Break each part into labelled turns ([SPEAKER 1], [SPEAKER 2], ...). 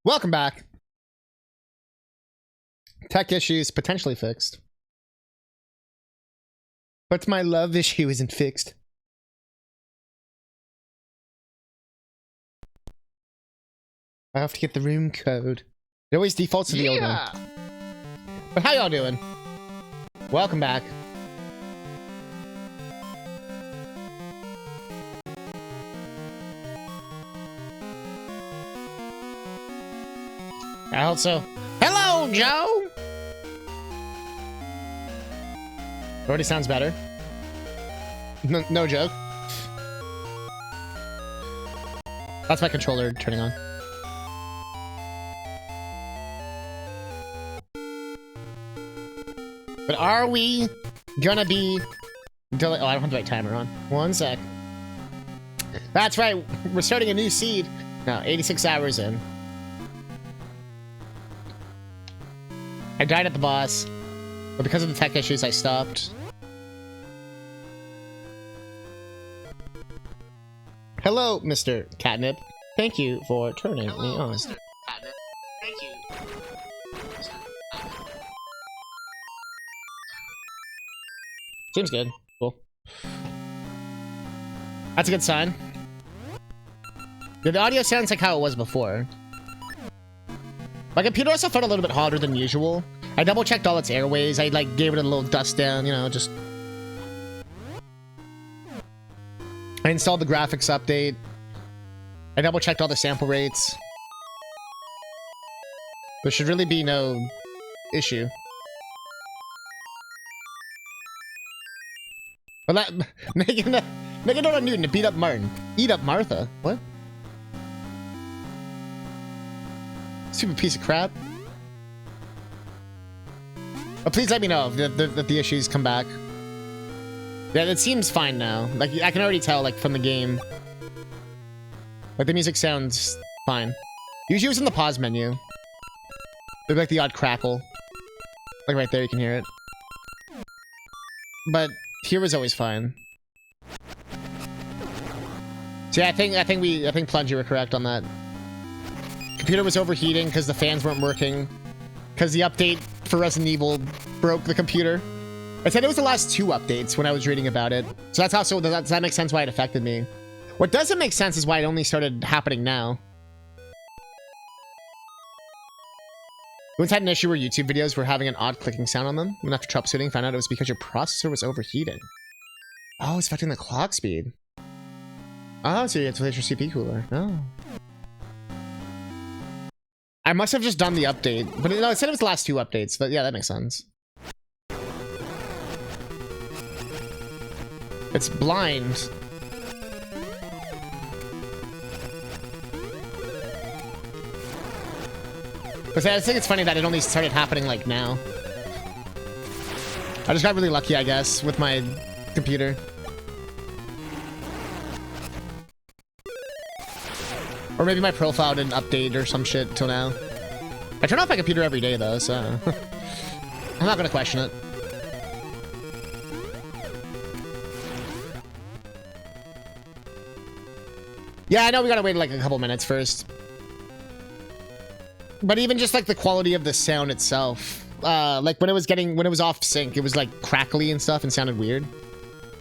[SPEAKER 1] Welcome back. Tech issues potentially fixed. But my love issue isn't fixed. I have to get the room code. It always defaults to the old one. But how y'all doing? Welcome back. Also, hello, Joe! Already sounds better. No joke. That's my controller turning on. But are we gonna be... Until, oh, I don't have the right timer on. One sec. That's right, we're starting a new seed. No, 86 hours in. I died at the boss, but because of the tech issues, I stopped. Hello, Mr. Catnip. Thank you for turning me on. Mr. Catnip. Thank you. Seems good. Cool. That's a good sign. Yeah, the audio sounds like how it was before. My computer also felt a little bit hotter than usual. I double checked all its airways. I like gave it a little dust down, you know, just. I installed the graphics update. I double checked all the sample rates. There should really be no issue. But that making a Newton to beat up Martin. Eat up Martha. What? Stupid piece of crap. But please let me know if the issues come back. Yeah, it seems fine now. Like, I can already tell, like, from the game. Like, the music sounds fine. Usually it was in the pause menu. There'd be, like, the odd crackle. Like, right there, you can hear it. But here was always fine. So yeah, I think Plunge, you were correct on that. Computer was overheating because the fans weren't working. Because the update for Resident Evil broke the computer. I said it was the last 2 updates when I was reading about it. So that's also, does that make sense why it affected me? What doesn't make sense is why it only started happening now. We once had an issue where YouTube videos were having an odd clicking sound on them. And after troubleshooting, found out it was because your processor was overheating. Oh, it's affecting the clock speed. Oh, so you have to replace your CPU cooler. Oh. I must have just done the update. But no, it said it was the last 2 updates. But yeah, that makes sense. It's blind. But I think it's funny that it only started happening like now. I just got really lucky, I guess, with my computer. Or maybe my profile didn't update or some shit till now. I turn off my computer every day though, so I'm not gonna question it. Yeah, I know we gotta wait like a couple minutes first. But even just like the quality of the sound itself, like when it was off sync, it was like crackly and stuff and sounded weird. You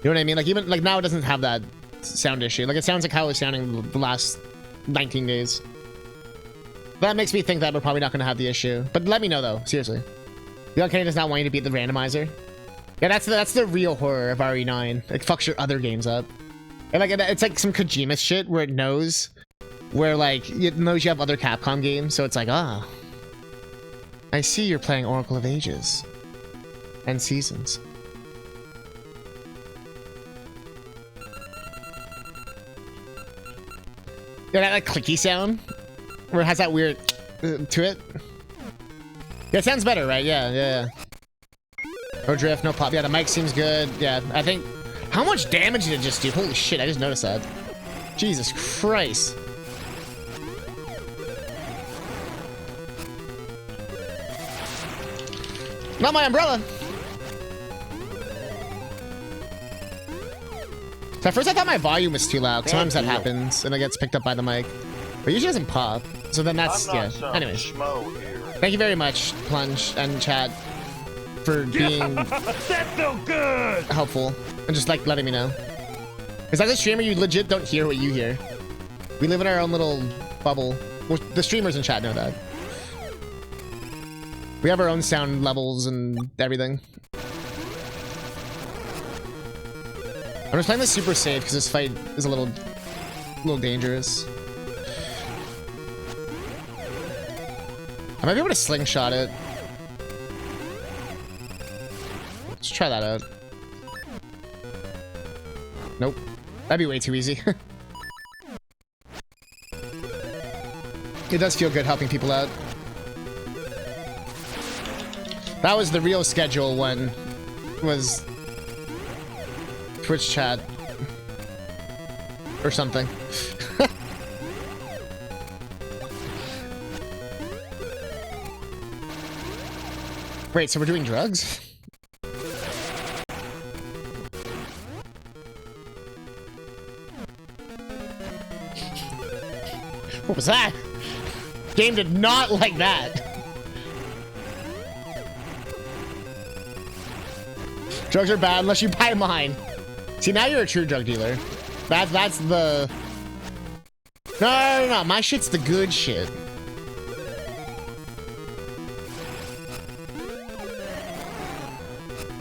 [SPEAKER 1] know what I mean? Like even like now it doesn't have that sound issue. Like it sounds like how it was sounding the last 19 days. That makes me think that we're probably not going to have the issue. But let me know though, seriously. The Ocarina does not want you to beat the randomizer. Yeah, that's the real horror of RE9. It fucks your other games up. And like it's like some Kojima shit where it knows where like it knows you have other Capcom games, so it's like, ah, I see you're playing Oracle of Ages and Seasons. Yeah, that like clicky sound where it has that weird to it. Yeah, it sounds better, right? Yeah. No drift, no pop. Yeah, the mic seems good. Yeah, I think. How much damage did it just do? Holy shit, I just noticed that. Jesus Christ. Not my umbrella. So at first I thought my volume was too loud. Sometimes that happens and it gets picked up by the mic. But it usually doesn't pop. So then that's, yeah. Anyways. Thank you very much, Plunge and chat, for being
[SPEAKER 2] That's so good.
[SPEAKER 1] helpful and just like letting me know. Because as a streamer, you legit don't hear what you hear. We live in our own little bubble. Well, the streamers in chat know that. We have our own sound levels and everything. I'm just playing this super safe because this fight is a little dangerous. I might be able to slingshot it. Let's try that out. Nope. That'd be way too easy. It does feel good helping people out. That was the real schedule one. Was Twitch chat. Or something. Wait, so we're doing drugs? What was that? Game did not like that. Drugs are bad unless you buy mine. See, now you're a true drug dealer. That's the... No. My shit's the good shit.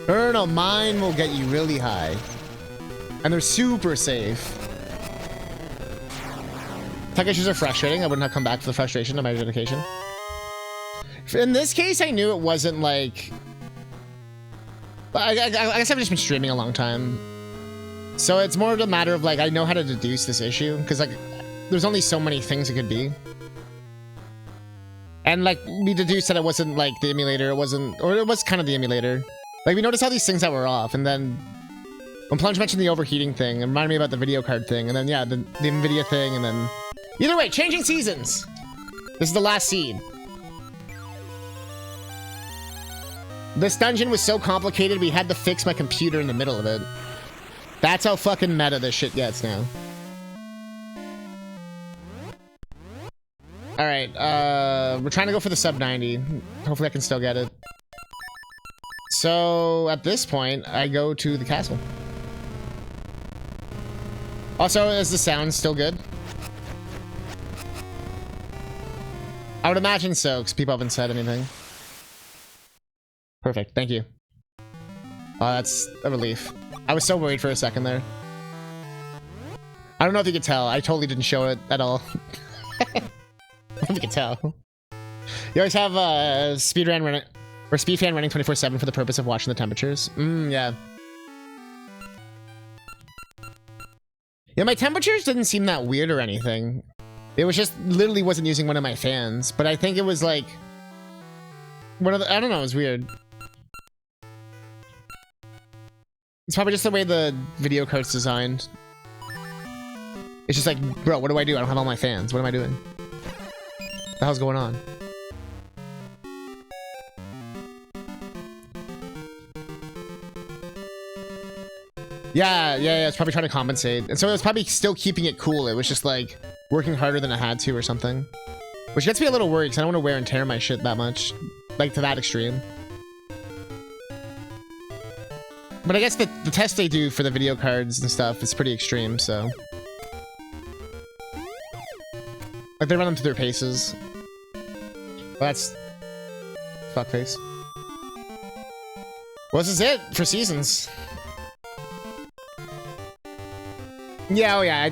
[SPEAKER 1] No, mine will get you really high. And they're super safe. Tech issues are frustrating. I wouldn't have come back for the frustration of my dedication. In this case, I knew it wasn't like... I guess I've just been streaming a long time. So it's more of a matter of like, I know how to deduce this issue. Because like, there's only so many things it could be. And like, we deduced that it wasn't like the emulator. It wasn't... Or it was kind of the emulator. Like, we noticed all these things that were off. And then... When Plunge mentioned the overheating thing, it reminded me about the video card thing. And then, yeah, the NVIDIA thing. And then... Either way, changing seasons! This is the last seed. This dungeon was so complicated, we had to fix my computer in the middle of it. That's how fucking meta this shit gets now. Alright, we're trying to go for the sub 90. Hopefully I can still get it. So, at this point, I go to the castle. Also, is the sound still good? I would imagine so, because people haven't said anything. Perfect, thank you. Oh, that's a relief. I was so worried for a second there. I don't know if you could tell. I totally didn't show it at all. I don't know if you could tell. You always have speedrun running, or speedfan running 24/7 for the purpose of watching the temperatures. Yeah. Yeah, my temperatures didn't seem that weird or anything. It was just literally wasn't using one of my fans, but I think it was like one of the, I don't know, it was weird. It's probably just the way the video card's designed. It's just like, bro, what do? I don't have all my fans. What am I doing? What the hell's going on? Yeah, it's probably trying to compensate. And so it was probably still keeping it cool. It was just like working harder than it had to or something. Which gets me a little worried because I don't want to wear and tear my shit that much. Like to that extreme. But I guess the test they do for the video cards and stuff is pretty extreme, so. Like they run them through their paces. Well, that's fuckface. Well, this is it for seasons. Yeah, oh yeah.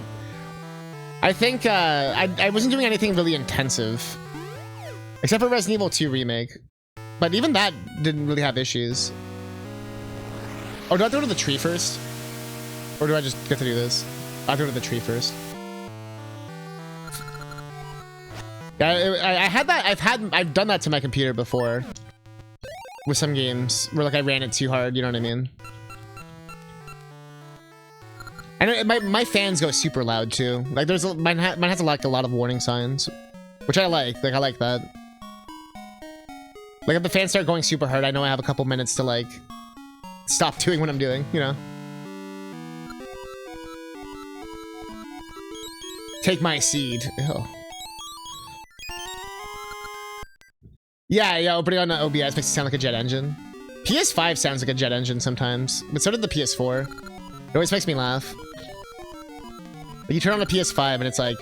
[SPEAKER 1] I think I wasn't doing anything really intensive. Except for Resident Evil 2 Remake. But even that didn't really have issues. Oh, do I go to the tree first? Or do I just get to do this? I'll go to the tree first. Yeah, I had that. I've done that to my computer before. With some games where like I ran it too hard, you know what I mean? I know my fans go super loud too. Like there's mine has like a lot of warning signs, which I like. Like I like that. Like if the fans start going super hard, I know I have a couple minutes to like stop doing what I'm doing, you know? Take my seed. Oh. Yeah, opening on OBS makes it sound like a jet engine. PS5 sounds like a jet engine sometimes, but so did the PS4. It always makes me laugh. Like you turn on the PS5 and it's like...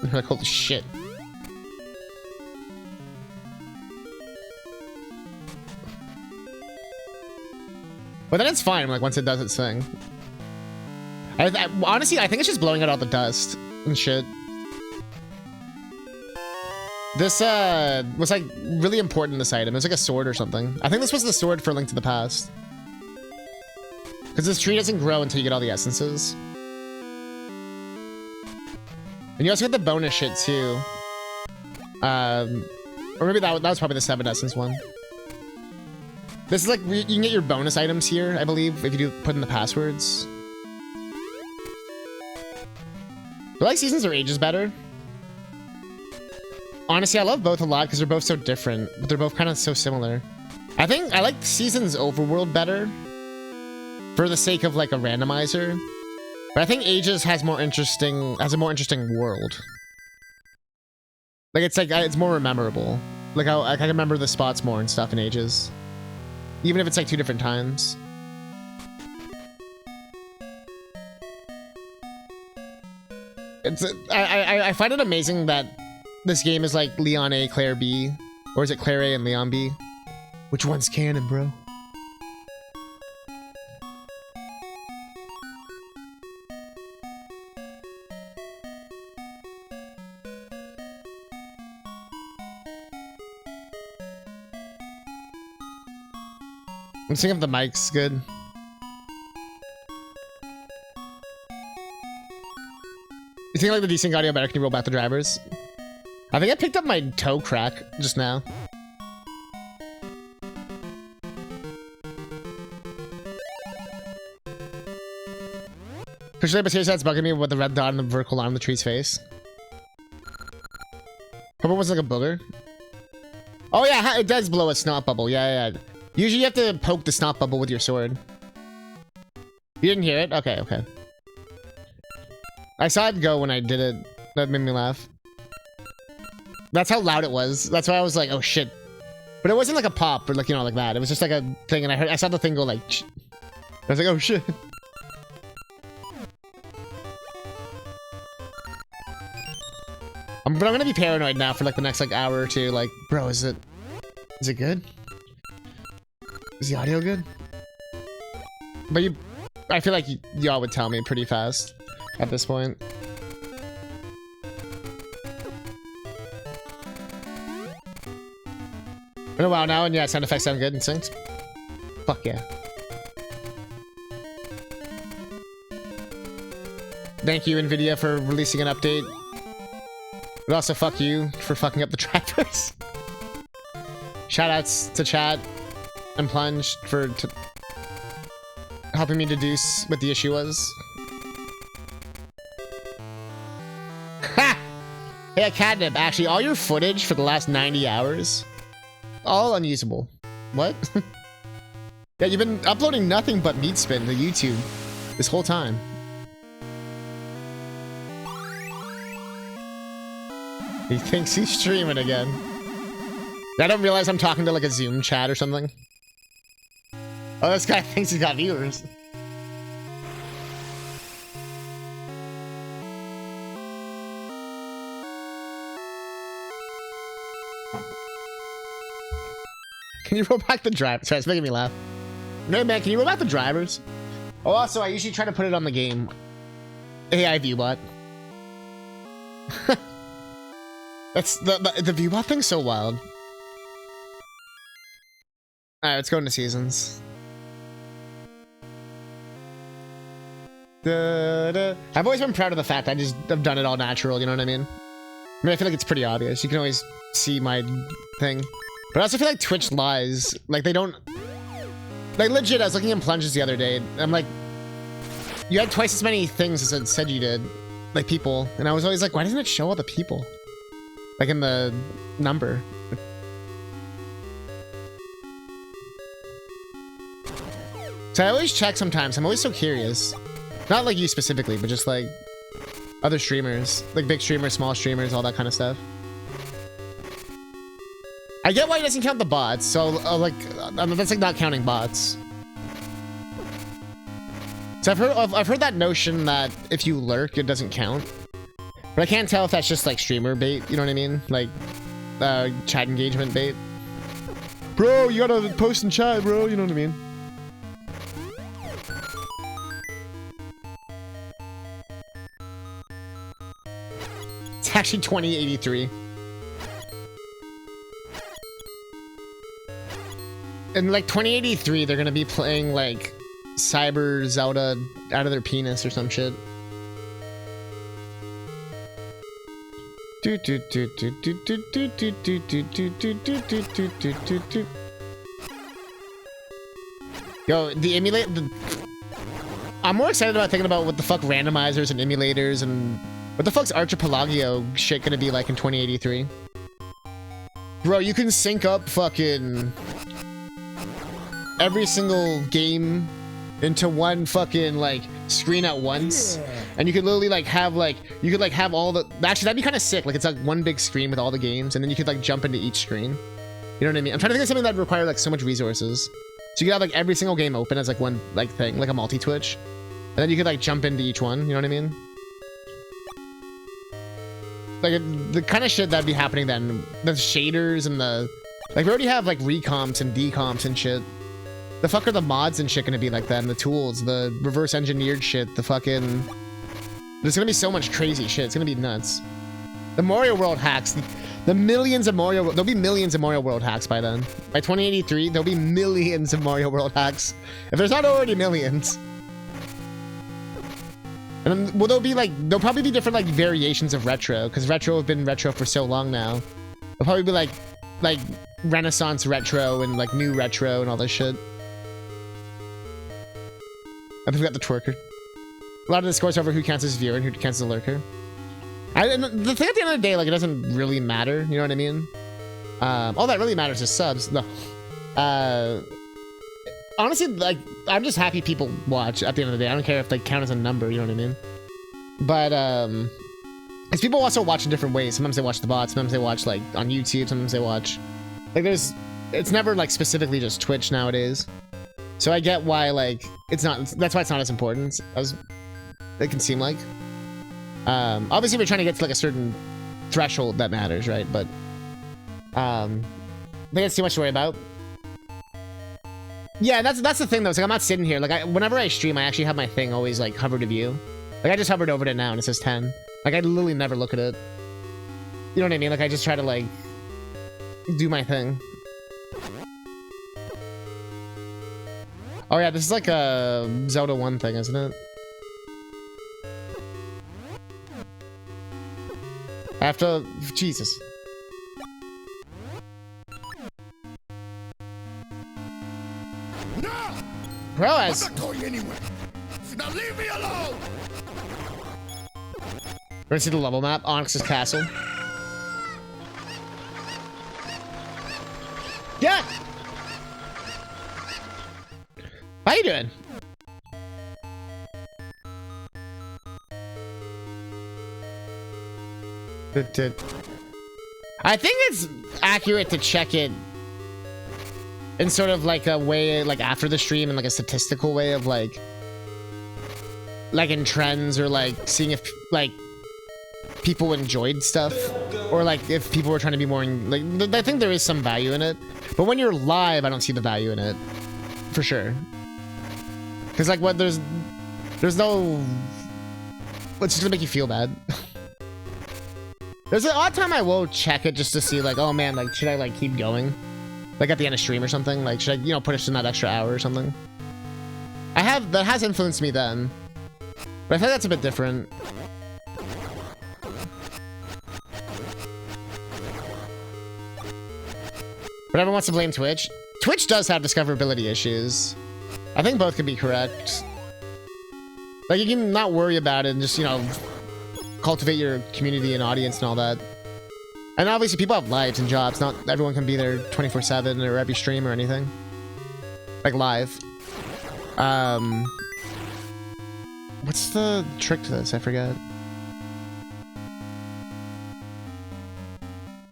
[SPEAKER 1] You're like, holy shit. But then it's fine, like, once it does its thing. Honestly, I think it's just blowing out all the dust and shit. This, was, like, really important, this item. It was like a sword or something. I think this was the sword for Link to the Past. Because this tree doesn't grow until you get all the essences. And you also get the bonus shit, too. Or maybe that was probably the 7 essence one. This is like, you can get your bonus items here, I believe, if you do put in the passwords. Do I like Seasons or Ages better? Honestly, I love both a lot because they're both so different, but they're both kind of so similar. I think I like Seasons Overworld better for the sake of like a randomizer. But I think Ages has a more interesting world. Like it's more memorable. Like I can remember the spots more and stuff in Ages. Even if it's like 2 different times. I find it amazing that this game is like Leon A, Claire B. Or is it Claire A and Leon B? Which one's canon, bro? I'm seeing if the mic's good. You think like the decent audio better? Can you roll back the drivers? I think I picked up my toe crack just now. For sure, but seriously, that's bugging me with the red dot and the vertical line on the tree's face. Hope it was like a booger. Oh yeah, it does blow a snot bubble. Yeah. Usually you have to poke the snot bubble with your sword. You didn't hear it? Okay. I saw it go when I did it. That made me laugh. That's how loud it was. That's why I was like, oh shit. But it wasn't like a pop or like, you know, like that. It was just like a thing and I saw the thing go like, I was like, oh shit. But I'm gonna be paranoid now for like the next like hour or two. Like, bro, is it good? Is the audio good? But I feel like y'all would tell me pretty fast at this point. Oh wow, now and yeah, sound effects sound good and synced. Fuck yeah. Thank you, Nvidia, for releasing an update. But also fuck you for fucking up the drivers. Shoutouts to chat and Plunge for helping me deduce what the issue was. Ha! Hey, Catnip, actually, all your footage for the last 90 hours, all unusable. What? Yeah, you've been uploading nothing but meat spin to YouTube this whole time. He thinks he's streaming again. I don't realize I'm talking to like a Zoom chat or something. Oh, this guy thinks he's got viewers. Can you roll back the drivers? Sorry, it's making me laugh. No, man, can you roll back the drivers? Oh, also, I usually try to put it on the game. AI viewbot. That's the viewbot thing's so wild. Alright, let's go into seasons. I've always been proud of the fact I've done it all natural, you know what I mean? I mean, I feel like it's pretty obvious. You can always see my thing. But I also feel like Twitch lies. Like, they don't... Like, legit, I was looking in plunges the other day, and I'm like... You had twice as many things as it said you did. Like, people. And I was always like, why doesn't it show all the people? Like, in the number. So I always check sometimes. I'm always so curious. Not like you specifically, but just like... other streamers. Like, big streamers, small streamers, all that kind of stuff. I get why he doesn't count the bots. So, like, that's like not counting bots. So I've heard that notion that if you lurk, it doesn't count. But I can't tell if that's just like streamer bait. You know what I mean? Like, chat engagement bait. Bro, you gotta post in chat, bro. You know what I mean? It's actually 2083. In like 2083, they're gonna be playing like Cyber Zelda out of their penis or some shit. Yo, the emulate. I'm more excited about thinking about what the fuck randomizers and emulators and what the fuck's Archipelagio shit gonna be like in 2083. Bro, you can sync up fucking every single game into one fucking like screen at once, and you could literally like have like you could like have all the actually that'd be kind of sick. Like it's like one big screen with all the games, and then you could like jump into each screen. You know what I mean? I'm trying to think of something that would require like so much resources. So you could have like every single game open as like one like thing, like a multi-twitch, and then you could like jump into each one. You know what I mean? Like the kind of shit that'd be happening then, the shaders and the like we already have like recomps and decomps and shit. The fuck are the mods and shit gonna be like then? The tools, the reverse engineered shit, the fucking... There's gonna be so much crazy shit. It's gonna be nuts. The Mario World hacks. The millions of Mario... There'll be millions of Mario World hacks by then. By 2083, there'll be millions of Mario World hacks. If there's not already millions. And then, well, there'll probably be different like variations of retro, because retro have been retro for so long now. There'll probably be like Renaissance retro and like new retro and all this shit. I forgot the twerker. A lot of discourse over who counts as viewer and who counts as a lurker. And the thing at the end of the day, like, it doesn't really matter. You know what I mean? All that really matters is subs. No. Honestly, like, I'm just happy people watch at the end of the day. I don't care if they count as a number. You know what I mean? But, because people also watch in different ways. Sometimes they watch the bots. Sometimes they watch, like, on YouTube. Sometimes they watch... Like, it's never, like, specifically just Twitch nowadays. So I get why, like, it's not... That's why it's not as important as it can seem like. Obviously, we're trying to get to, like, a certain threshold that matters, right? But, I think it's too much to worry about. Yeah, that's the thing, though. It's like, I'm not sitting here. Like, whenever I stream, I actually have my thing always, like, hover to view. Like, I just hovered over it now, and it says 10. Like, I literally never look at it. You know what I mean? Like, I just try to, like, do my thing. Oh yeah, this is like a Zelda 1 thing, isn't it? I have to... Jesus.
[SPEAKER 2] No!
[SPEAKER 1] Bro,
[SPEAKER 2] I'm not going anywhere. Now leave me alone!
[SPEAKER 1] We're gonna see the level map. Onyx's castle. Yeah! How you doing? I think it's accurate to check it in sort of like a way, like after the stream, in like a statistical way of like in trends, or like seeing if like people enjoyed stuff, or like if people were trying to be more like, I think there is some value in it, but when you're live, I don't see the value in it for sure. Because like what there's no, it's just gonna make you feel bad. There's an odd time I will check it just to see like, oh man, like should I like keep going? Like at the end of stream or something? Like should I, you know, put it in that extra hour or something? That has influenced me then. But I think that's a bit different. But everyone wants to blame Twitch. Twitch does have discoverability issues. I think both could be correct. Like, you can not worry about it and just, you know, cultivate your community and audience and all that. And obviously, people have lives and jobs. Not everyone can be there 24/7 or every stream or anything. Like, live. What's the trick to this? I forget.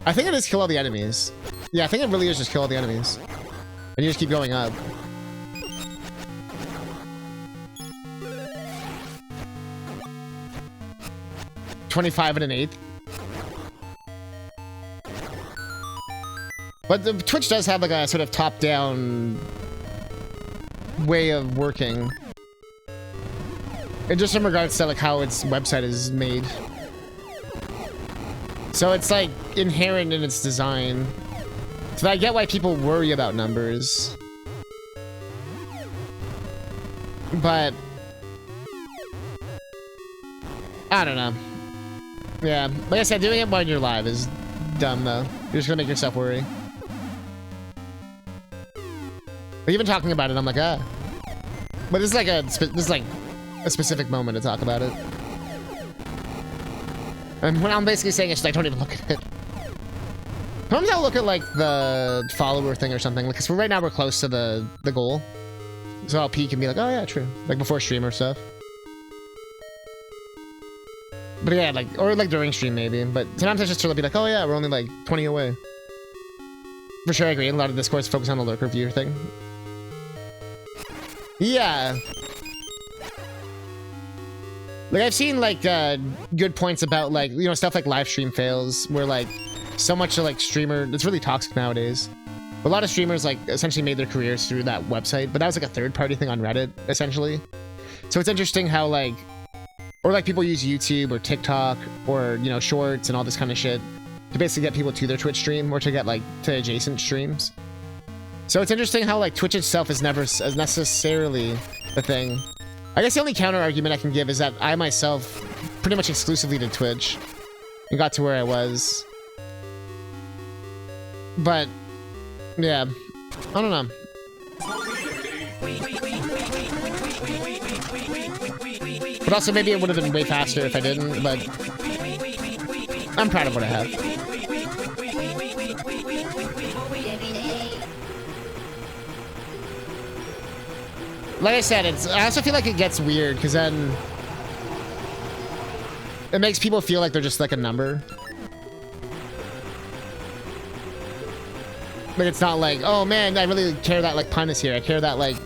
[SPEAKER 1] I think it is kill all the enemies. Yeah, I think it really is just kill all the enemies. And you just keep going up. $25 and an 1/8. But the Twitch does have like a sort of top-down way of working. And just in regards to like how its website is made. So it's like inherent in its design. So I get why people worry about numbers. But I don't know. Yeah, like I said, doing it while you're live is dumb though. You're just gonna make yourself worry. But even talking about it, I'm like, ah. But this is like a specific moment to talk about it. And when I'm basically saying it's like, don't even look at it. Sometimes I'll look at like the follower thing or something, because right now we're close to the goal. So I'll peek and be like, oh yeah, true. Like before stream or stuff. But yeah, like, or like during stream maybe. But sometimes I just sort of be like, oh yeah, we're only like 20 away. For sure, I agree. A lot of Discords focus on the lurker viewer thing. Yeah. Like I've seen like good points about like, you know, stuff like live stream fails where like so much of like streamer, it's really toxic nowadays. A lot of streamers like essentially made their careers through that website, but that was like a third party thing on Reddit essentially. So it's interesting how like, or like people use YouTube or TikTok or, you know, shorts and all this kind of shit to basically get people to their Twitch stream or to get like to adjacent streams. So it's interesting how like Twitch itself is never necessarily the thing. I guess the only counter argument I can give is that I myself pretty much exclusively did Twitch and got to where I was. But yeah, I don't know. But also maybe it would have been way faster if I didn't, but I'm proud of what I have. Like I said, I also feel like it gets weird because then it makes people feel like they're just like a number. Like it's not like, oh man, I really care that like pun is here. I care that like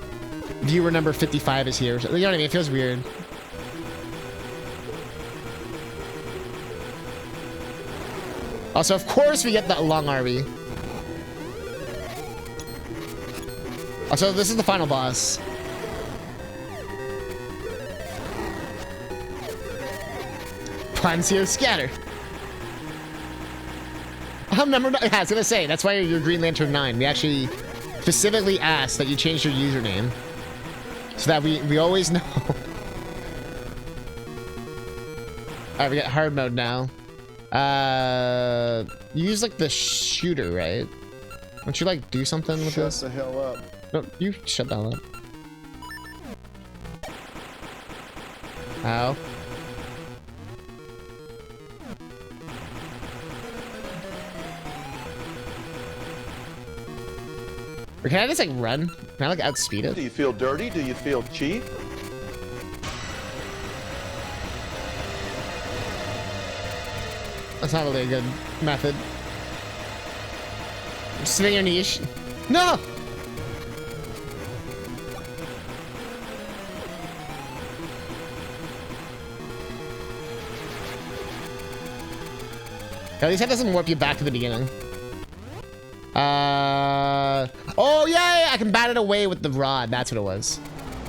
[SPEAKER 1] viewer number 55 is here. You know what I mean? It feels weird. Also, of course we get that long RV. Also, this is the final boss. Puns here, scatter. I'm number 9. Yeah, I was gonna say, that's why you're Green Lantern 9. We actually specifically asked that you change your username. So that we always know. Alright, we got hard mode now. You use like the shooter, right? Don't you like do something with this?
[SPEAKER 3] Shut the hell up.
[SPEAKER 1] No, you shut the hell up. Ow. Or can I just like run? Can I like outspeed it?
[SPEAKER 3] Do you feel dirty? Do you feel cheap?
[SPEAKER 1] That's not really a good method. Sit in your niche. No! At least that doesn't warp you back to the beginning. Oh yeah, I can bat it away with the rod. That's what it was.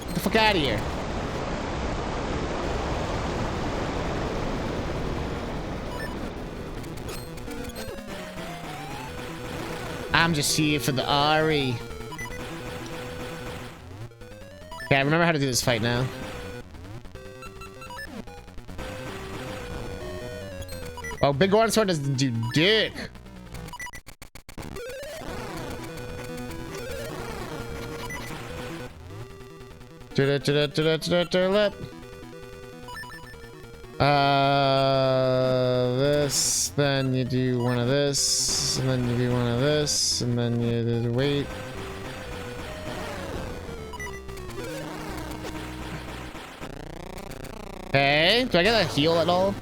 [SPEAKER 1] Get the fuck out of here. I'm just here for the Ari. Okay, I remember how to do this fight now. Oh, Big Goron Sword doesn't do dick. This, then you do one of this, and then you do one of this, and then you do wait. Okay, do I get a heal at all?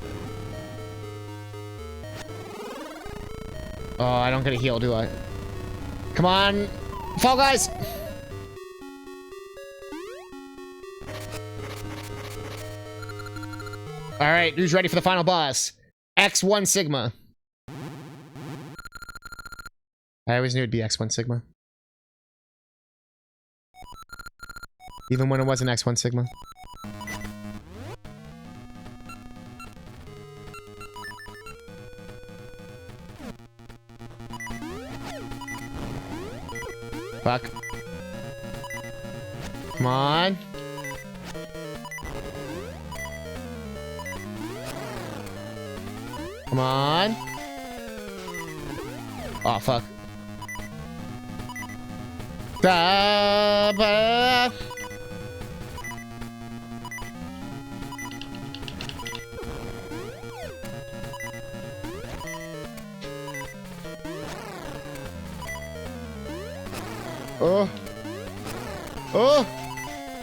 [SPEAKER 1] Oh, I don't get a heal, do I? Come on, Fall Guys. All right, who's ready for the final boss? X1 Sigma. I always knew it'd be X1 Sigma. Even when it wasn't X1 Sigma. Fuck. Come on. Come on. Oh, fuck. Da-ba. Oh. Oh.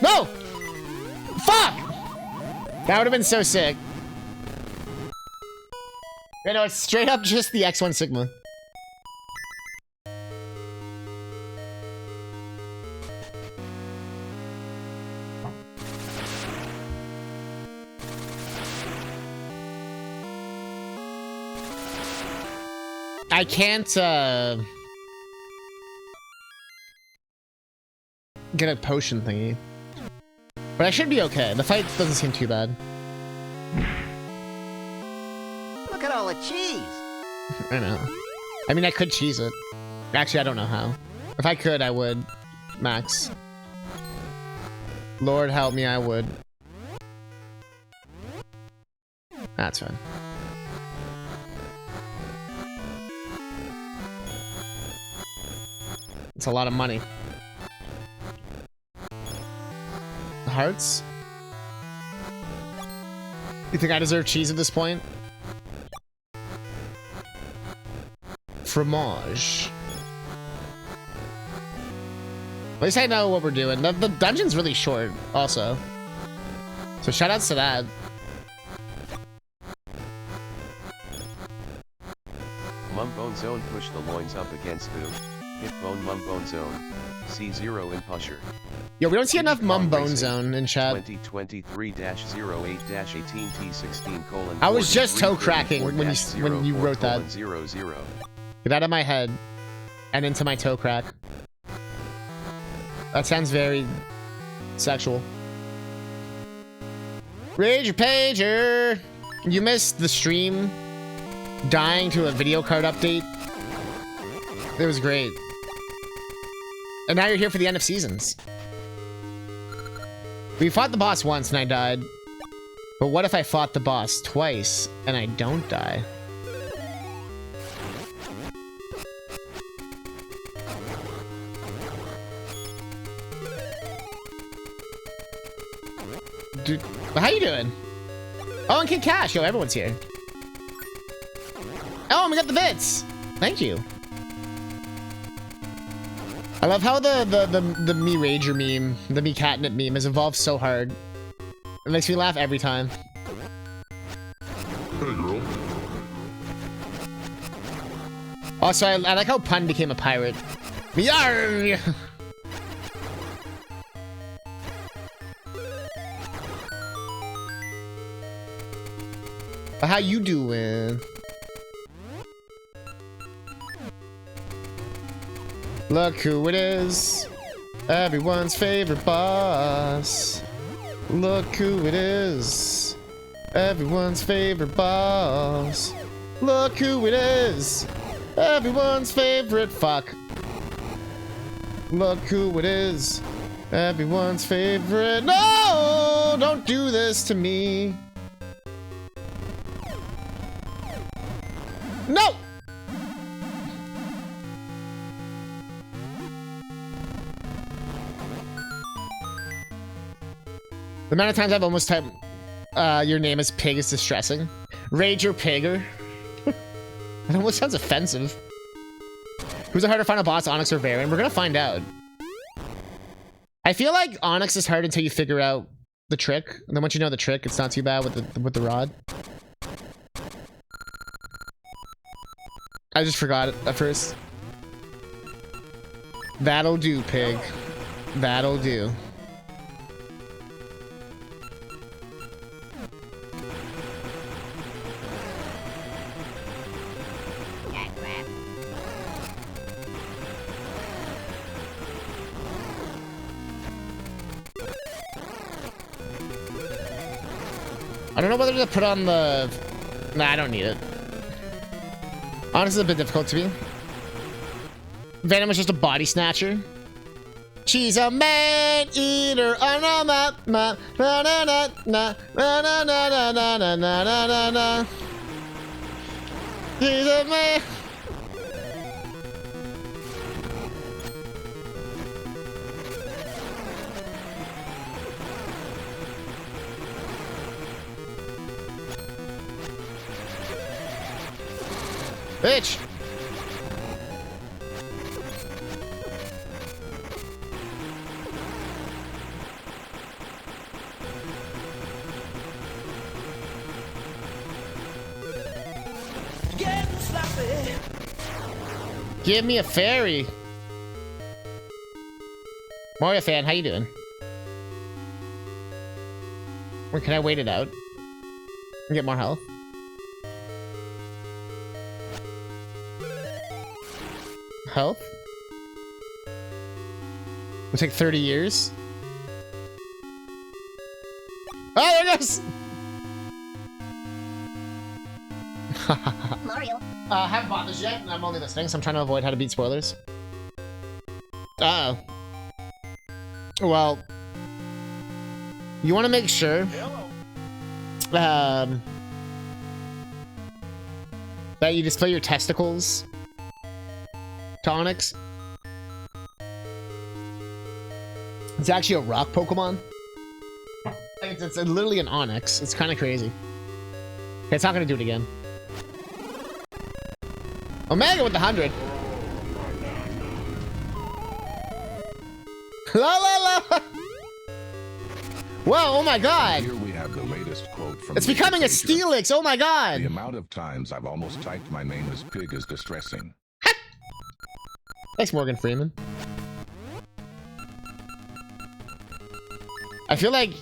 [SPEAKER 1] No! Fuck! That would have been so sick. You know, it's straight up just the X1 Sigma. I can't, get a potion thingy. But I should be okay. The fight doesn't seem too bad.
[SPEAKER 4] Look at all the cheese.
[SPEAKER 1] I know. I mean, I could cheese it. Actually, I don't know how. If I could, I would. Max. Lord help me, I would. That's fine. It's a lot of money. Hearts? You think I deserve cheese at this point? Fromage. At least I know what we're doing. The dungeon's really short, also. So shoutouts to that.
[SPEAKER 5] Mumbone zone, push the loins up against boo. Hit bone mumbone zone. C0 in pusher.
[SPEAKER 1] Yo, we don't see enough Mumbone Zone in chat.
[SPEAKER 5] 2023-08-18T16:.
[SPEAKER 1] I was just toe cracking when you wrote that.
[SPEAKER 5] 00.
[SPEAKER 1] Get out of my head and into my toe crack. That sounds very sexual. Rager Pager! You missed the stream dying to a video card update. It was great. And now you're here for the end of seasons. We fought the boss once and I died. But what if I fought the boss twice and I don't die? Dude, how you doing? Oh, and Kid Cash. Yo, everyone's here. Oh, and we got the bits. Thank you. I love how the me rager meme, the me catnip meme has evolved so hard. It makes me laugh every time.
[SPEAKER 2] Hey, girl.
[SPEAKER 1] Also, I like how Pun became a pirate. Yarr! How you doing? Look who it is. Everyone's favorite boss. Look who it is. Everyone's favorite boss. Look who it is. Everyone's favorite fuck. Look who it is. Everyone's favorite. No! Don't do this to me. No! The amount of times I've almost typed your name as Pig is distressing. Rager Pigger. That almost sounds offensive. Who's a harder final boss, Onyx or Varian? We're gonna find out. I feel like Onyx is hard until you figure out the trick. And then once you know the trick, it's not too bad with the rod. I just forgot it at first. That'll do, pig. That'll do. I don't know whether to put on the... Nah, I don't need it. Honestly, it's a bit difficult to be. Venom is just a body snatcher. She's a man-eater on a map, na na na na na na na na na na na na. She's a man. Bitch! Give me a fairy. Mario fan, how you doing? Or can I wait it out and get more health? Health? It'll take 30 years. Oh, there it goes!
[SPEAKER 4] Mario.
[SPEAKER 1] I haven't bought this yet, and I'm only listening, so I'm trying to avoid how to beat spoilers. Uh-oh. Well, you want to make sure that you display your testicles to Onyx. It's actually a rock Pokemon. Like it's literally an Onyx. It's kind of crazy. Okay, it's not gonna do it again. Omega with the 100. La la la. Whoa! Oh my God!
[SPEAKER 6] Here we have the latest quote from.
[SPEAKER 1] It's becoming a Steelix. Oh my God!
[SPEAKER 6] The amount of times I've almost typed my name as pig is distressing.
[SPEAKER 1] Thanks, Morgan Freeman. I feel like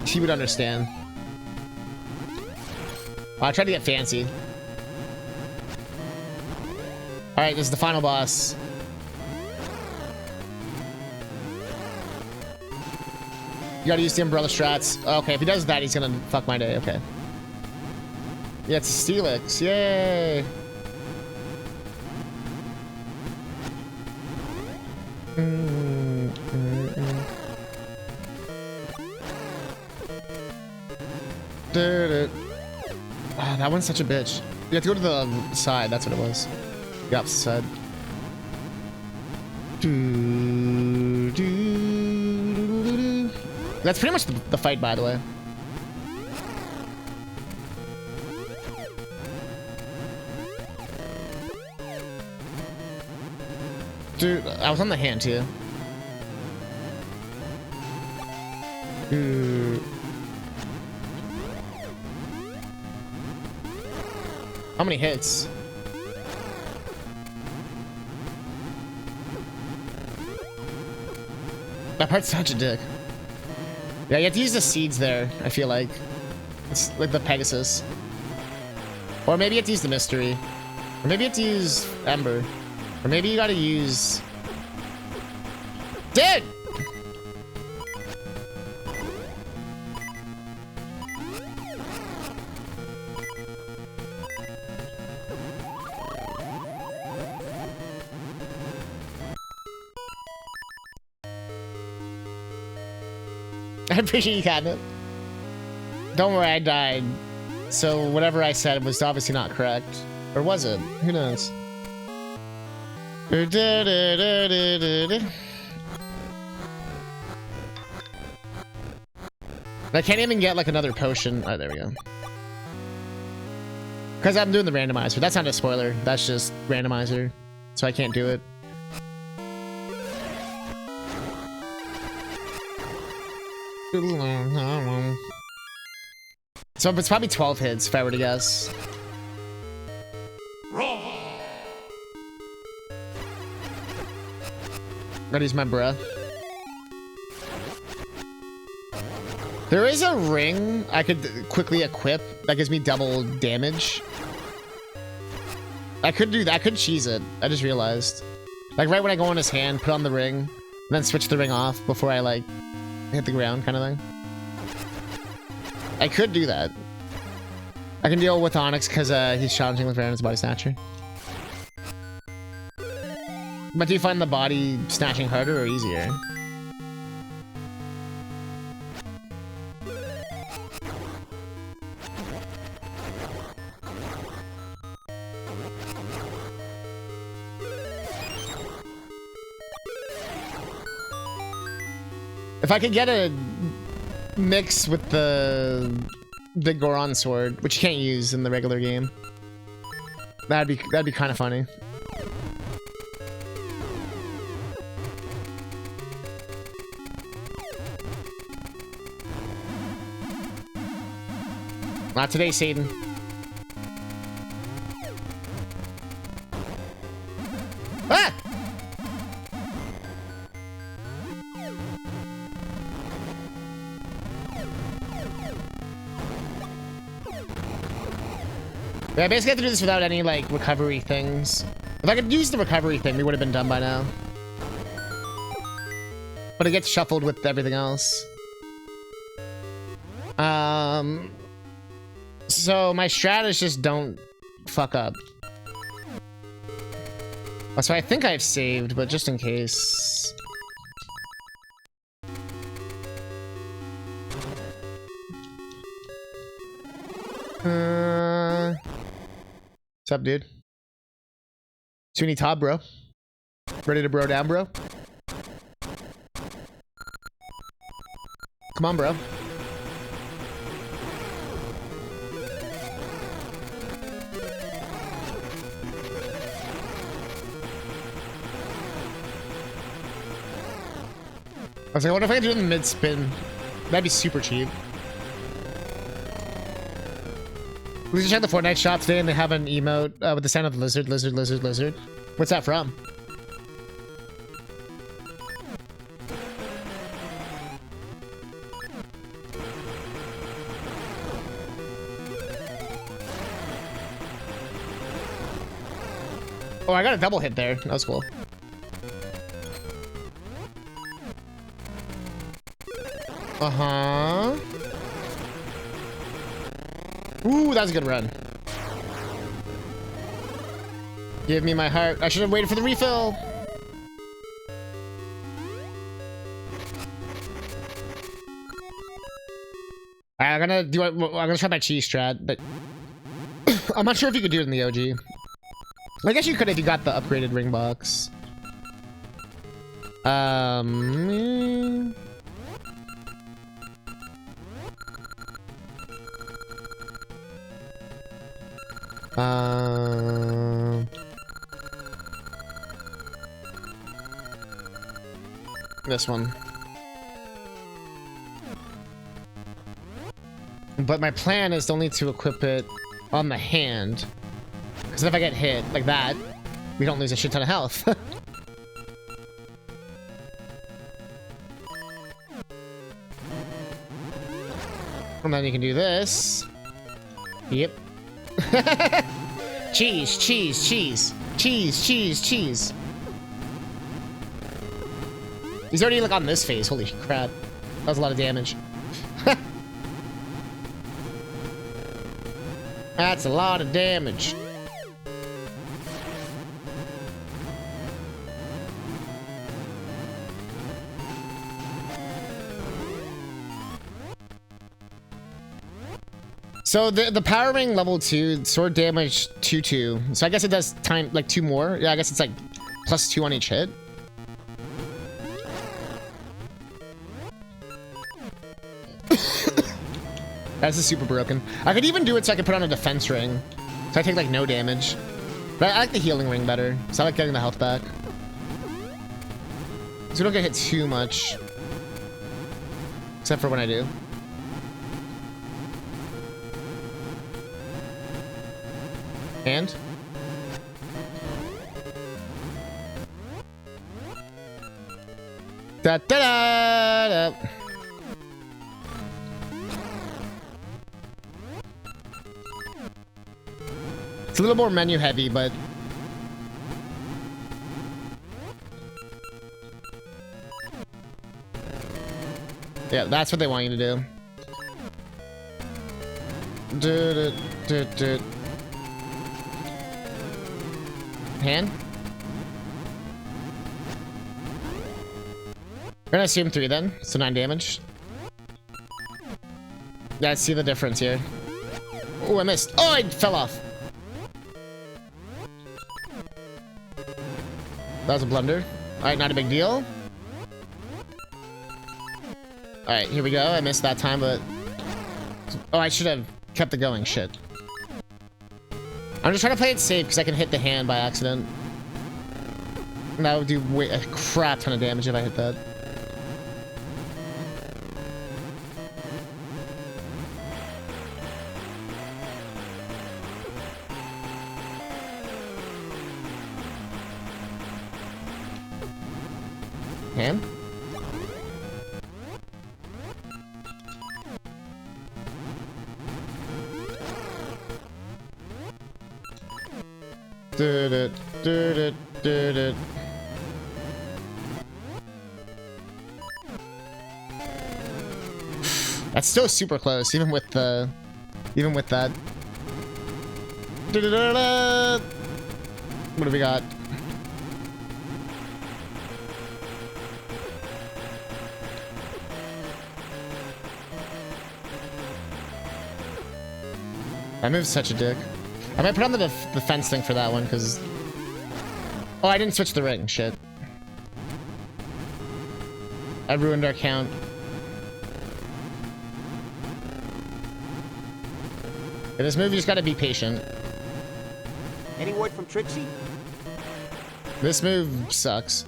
[SPEAKER 1] she would understand. Oh, I tried to get fancy. Alright, this is the final boss. You gotta use the umbrella strats. Okay, if he does that, he's gonna fuck my day. Okay. Yeah, it's a Steelix. Yay! Ah, that one's such a bitch. You have to go to the side. That's what it was. The opposite side. That's pretty much the fight, by the way. Dude, I was on the hand too. How many hits? That part's such a dick. Yeah, you have to use the seeds there, I feel like. It's like the Pegasus. Or maybe you have to use the mystery. Or maybe you have to use Ember. Or maybe you gotta use... Dude! I appreciate you, Catnip. Don't worry, I died. So whatever I said was obviously not correct. Or was it? Who knows? I can't even get like another potion. Oh, there we go. Because I'm doing the randomizer. That's not a spoiler. That's just randomizer. So I can't do it. So it's probably 12 hits if I were to guess. Gotta use my breath. There is a ring I could quickly equip that gives me double damage. I could do that. I could cheese it. I just realized. Like right when I go on his hand, put on the ring, and then switch the ring off before I like hit the ground kind of thing. I could do that. I can deal with Onyx because he's challenging with Random's body snatcher. But do you find the body snatching harder or easier? If I could get a mix with the Goron sword, which you can't use in the regular game, that'd be kind of funny. Not today, Satan. Ah! Yeah, I basically have to do this without any, like, recovery things. If I could use the recovery thing, we would have been done by now. But it gets shuffled with everything else. So my strat is just don't fuck up. So I think I've saved, but just in case. What's up, dude? Sweeney Todd, bro. Ready to bro down, bro? Come on, bro. I was like, what if I could do it in the mid-spin? That'd be super cheap. We just checked the Fortnite shop today and they have an emote with the sound of lizard, lizard, lizard, lizard. What's that from? Oh, I got a double hit there. That was cool. Uh-huh. Ooh, that was a good run. Give me my heart. I should have waited for the refill. I'm gonna try my cheese strat, but I'm not sure if you could do it in the OG. I guess you could if you got the upgraded ring box. This one. But my plan is only to equip it on the hand. Because if I get hit like that, we don't lose a shit ton of health. And then you can do this. Yep. Cheese, cheese, cheese. Cheese, cheese, cheese. He's already like on this phase. Holy crap. That was a lot of damage. That's a lot of damage. So the power ring level 2 sword damage 2/2. So I guess it does time like 2 more. Yeah, I guess it's like +2 on each hit. That's a super broken. I could even do it so I could put on a defense ring. So I take like no damage. But I like the healing ring better. So I like getting the health back. So we don't get hit too much. Except for when I do. And? Da da da da. It's a little more menu heavy, but yeah, that's what they want you to do. Hand? We're gonna assume 3 then, so 9 damage. Yeah, I see the difference here. Oh, I missed. Oh, I fell off. That was a blunder. Alright, not a big deal. Alright, here we go. I missed that time, but... Oh, I should have kept it going. Shit. I'm just trying to play it safe because I can hit the hand by accident. And that would do a crap ton of damage if I hit that. Hand? That's still super close, even with the, that. What do we got? That move's such a dick. I might put on the defense thing for that one, because... Oh, I didn't switch the ring. Shit. I ruined our count. In this move, you just gotta be patient.
[SPEAKER 4] Any word from Trixie?
[SPEAKER 1] This move sucks.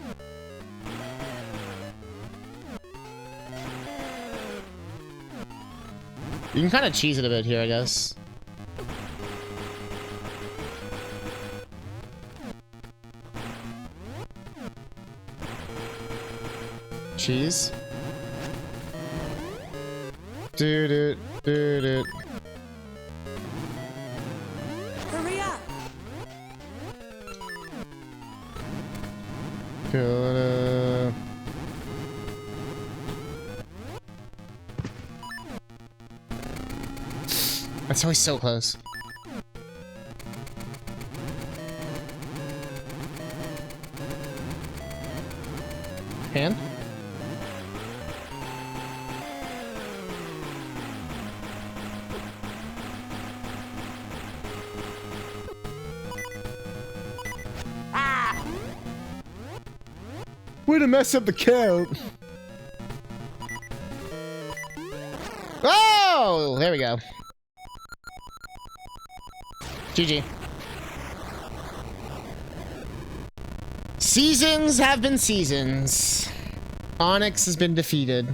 [SPEAKER 1] You can kind of cheese it a bit here, I guess. Cheese. Dude.
[SPEAKER 7] Hurry up!
[SPEAKER 1] Gonna... That's always so close. Hand? Way to mess up the count. Oh, there we go. GG. Seasons have been seasons. Onyx has been defeated.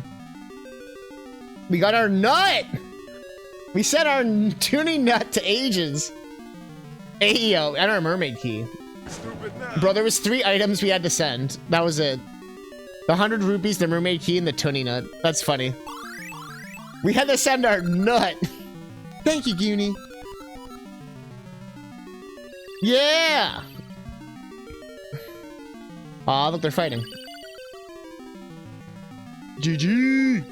[SPEAKER 1] We got our nut. We set our tuning nut to ages. Ayo, and our mermaid key. Bro, there was 3 items we had to send. That was it. The 100 rupees, the mermaid key, and the tuning nut. That's funny. We had to send our nut. Thank you, Goonie. Yeah! Aw, look, they're fighting. GG!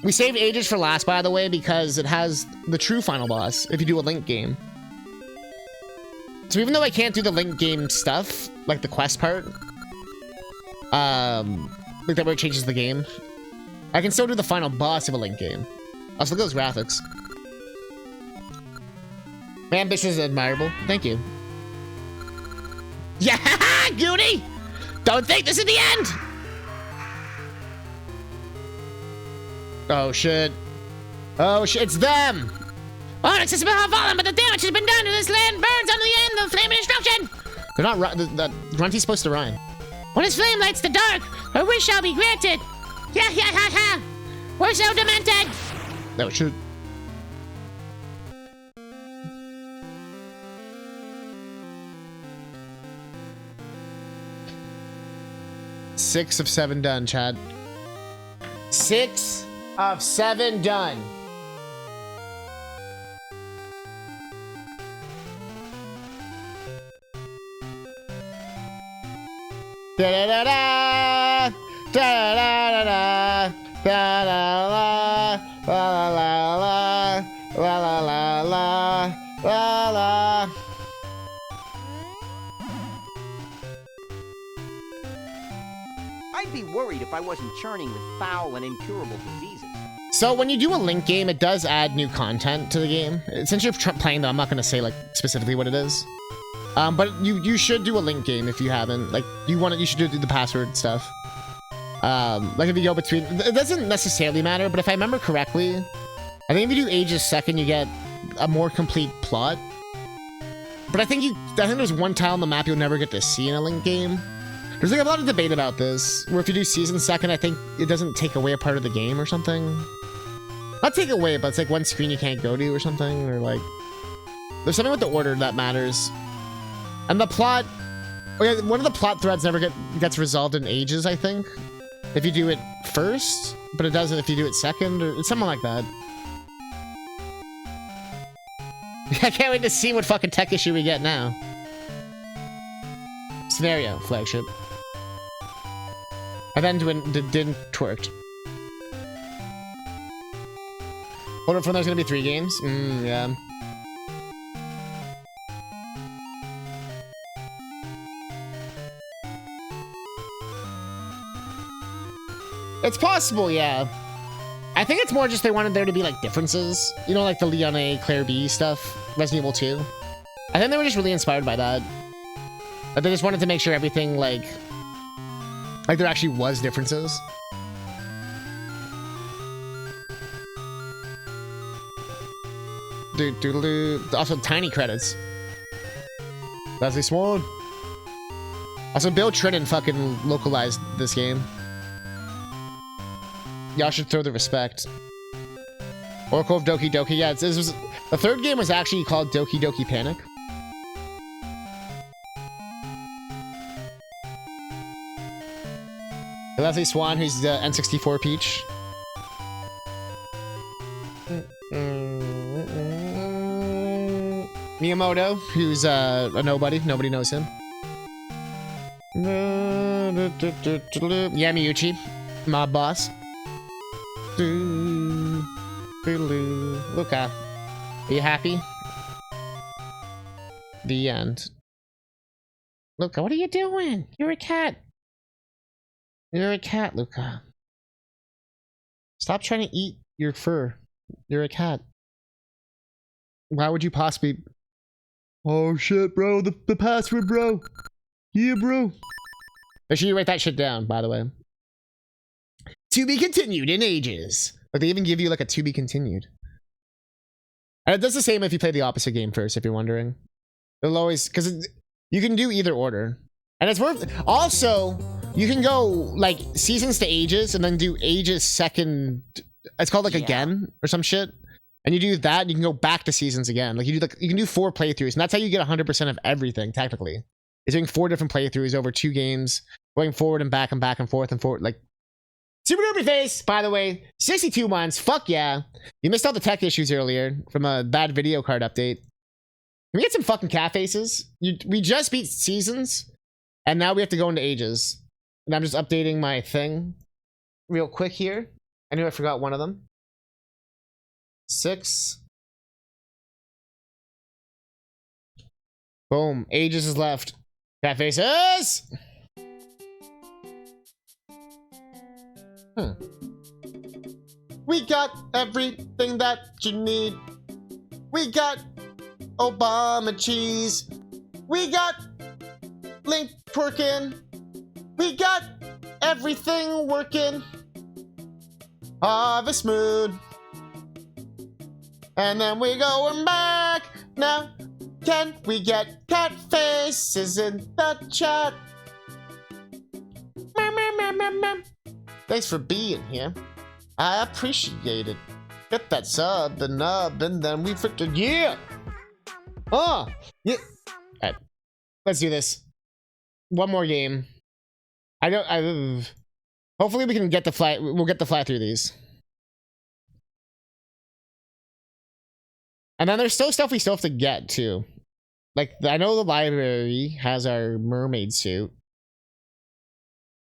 [SPEAKER 1] We saved ages for last, by the way, because it has the true final boss if you do a Link game. So even though I can't do the Link game stuff, like the quest part, like that where it changes the game, I can still do the final boss of a Link game. Also, look at those graphics. My ambition is admirable. Thank you. Yeah, Goonie! Don't think this is the end! Oh, shit. Oh, shit, it's them! Onyx has been fallen, but the damage has been done, and this land burns under the end of flame and destruction! They're not Grunty's supposed to rhyme. When his flame lights the dark, her wish shall be granted! Yeah! We're so demented! No, shoot. 6 of 7 done, Chad. 6 of 7 done. Da da da da da da da da la la la la la la la la la.
[SPEAKER 4] I'd be worried if I wasn't churning with foul and incurable diseases.
[SPEAKER 1] So when you do a Link game, it does add new content to the game. Since you're playing though, I'm not going to say like specifically what it is. But you should do a Link game if you haven't. Like you should do the password stuff. Like if you go between, it doesn't necessarily matter. But if I remember correctly, I think if you do Ages Second, you get a more complete plot. But I think there's one tile on the map you'll never get to see in a Link game. There's like a lot of debate about this, where if you do Season Second, I think it doesn't take away a part of the game or something. Not take away, but it's like one screen you can't go to or something, or like there's something with the order that matters. And the plot, okay, one of the plot threads never gets resolved in Ages, I think. If you do it first, but it doesn't if you do it second, or it's something like that. I can't wait to see what fucking tech issue we get now. Scenario, flagship. And then didn't twerked. Hold up, from there's gonna be 3 games? Yeah. It's possible, yeah. I think it's more just they wanted there to be like differences. You know, like the Leon A, Claire B stuff, Resident Evil 2. I think they were just really inspired by that. But they just wanted to make sure everything like there actually was differences. Also tiny credits. Leslie Swan. Also Bill Trinan fucking localized this game. Y'all should throw the respect. Oracle of Doki Doki. Yeah, the 3rd game was actually called Doki Doki Panic. Leslie Swan, who's the N64 Peach. Miyamoto, who's a nobody. Nobody knows him. Yamauchi, mob boss. Luca, are you happy? The end. Luca, what are you doing? You're a cat. You're a cat, Luca. Stop trying to eat your fur. You're a cat. Why would you possibly... Oh shit, bro. The password, bro. Yeah, bro. Make sure you write that shit down, by the way. To be continued in Ages. Like, they even give you like a to be continued. And it does the same if you play the opposite game first, if you're wondering. It'll always... Because you can do either order. And it's worth... Also... You can go like seasons to Ages and then do Ages Second. It's called like again or some shit. And you do that and you can go back to seasons again. Like you can do 4 playthroughs and that's how you get 100% of everything technically. It's doing 4 different playthroughs over 2 games, going forward and back and forth and forward. Like Super Duper Face, by the way, 62 months. Fuck yeah. You missed all the tech issues earlier from a bad video card update. Can we get some fucking cat faces? We just beat seasons and now we have to go into Ages. And I'm just updating my thing real quick here. I knew I forgot one of them. 6. Boom. Ages is left. Cat faces! We got everything that you need. We got Obama cheese. We got Link twerking. We got everything working. Harvest Moon. And then we going back. Now, can we get cat faces in the chat? Thanks for being here. I appreciate it. Get that sub and nub and then we freaking yeah. Oh, yeah. All right, let's do this. One more game. I don't. Hopefully we can get the fly. We'll get the fly through these. And then there's still stuff we still have to get too. Like I know the library has our mermaid suit.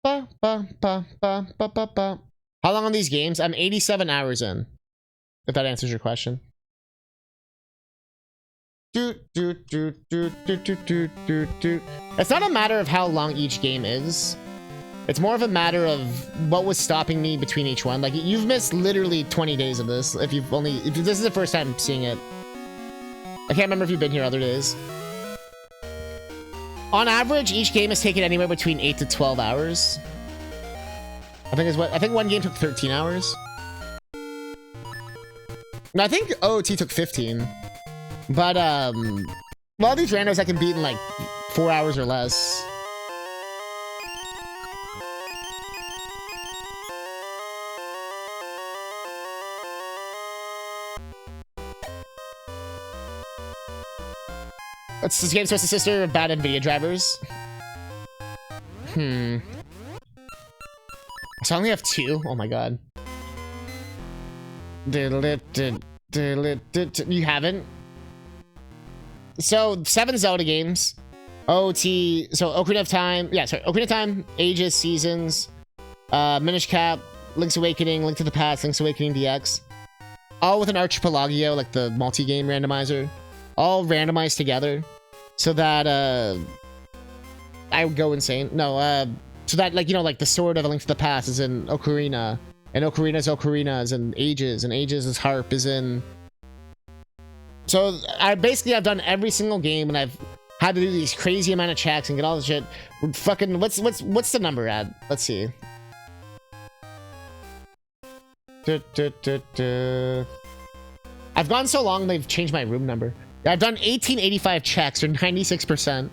[SPEAKER 1] Ba, ba, ba, ba, ba, ba, ba. How long on these games? I'm 87 hours in. If that answers your question. It's not a matter of how long each game is. It's more of a matter of what was stopping me between each one. Like you've missed literally 20 days of this. If this is the first time seeing it. I can't remember if you've been here other days. On average, each game has taken anywhere between 8 to 12 hours. I think one game took 13 hours. No, I think OOT took 15. But a lot of these randos I can beat in like 4 hours or less. What's this game's twisted sister of bad NVIDIA drivers? So I only have 2? Oh my god. You haven't? So 7 Zelda games. OT. So Ocarina of Time. Yeah, sorry. Ocarina of Time, Ages, Seasons, Minish Cap, Link's Awakening, Link to the Past, Link's Awakening DX. All with an Archipelagio, like the multi-game randomizer. All randomized together. So that I would go insane. No, so that like, you know, like the Sword of a Link to the Past is in Ocarina. And Ocarina is in Ages. And Ages' Harp is in... So I've done every single game, and I've had to do these crazy amount of checks and get all this shit. Fucking what's the number at? Let's see. I've gone so long they've changed my room number. I've done 1885 checks, or 96%.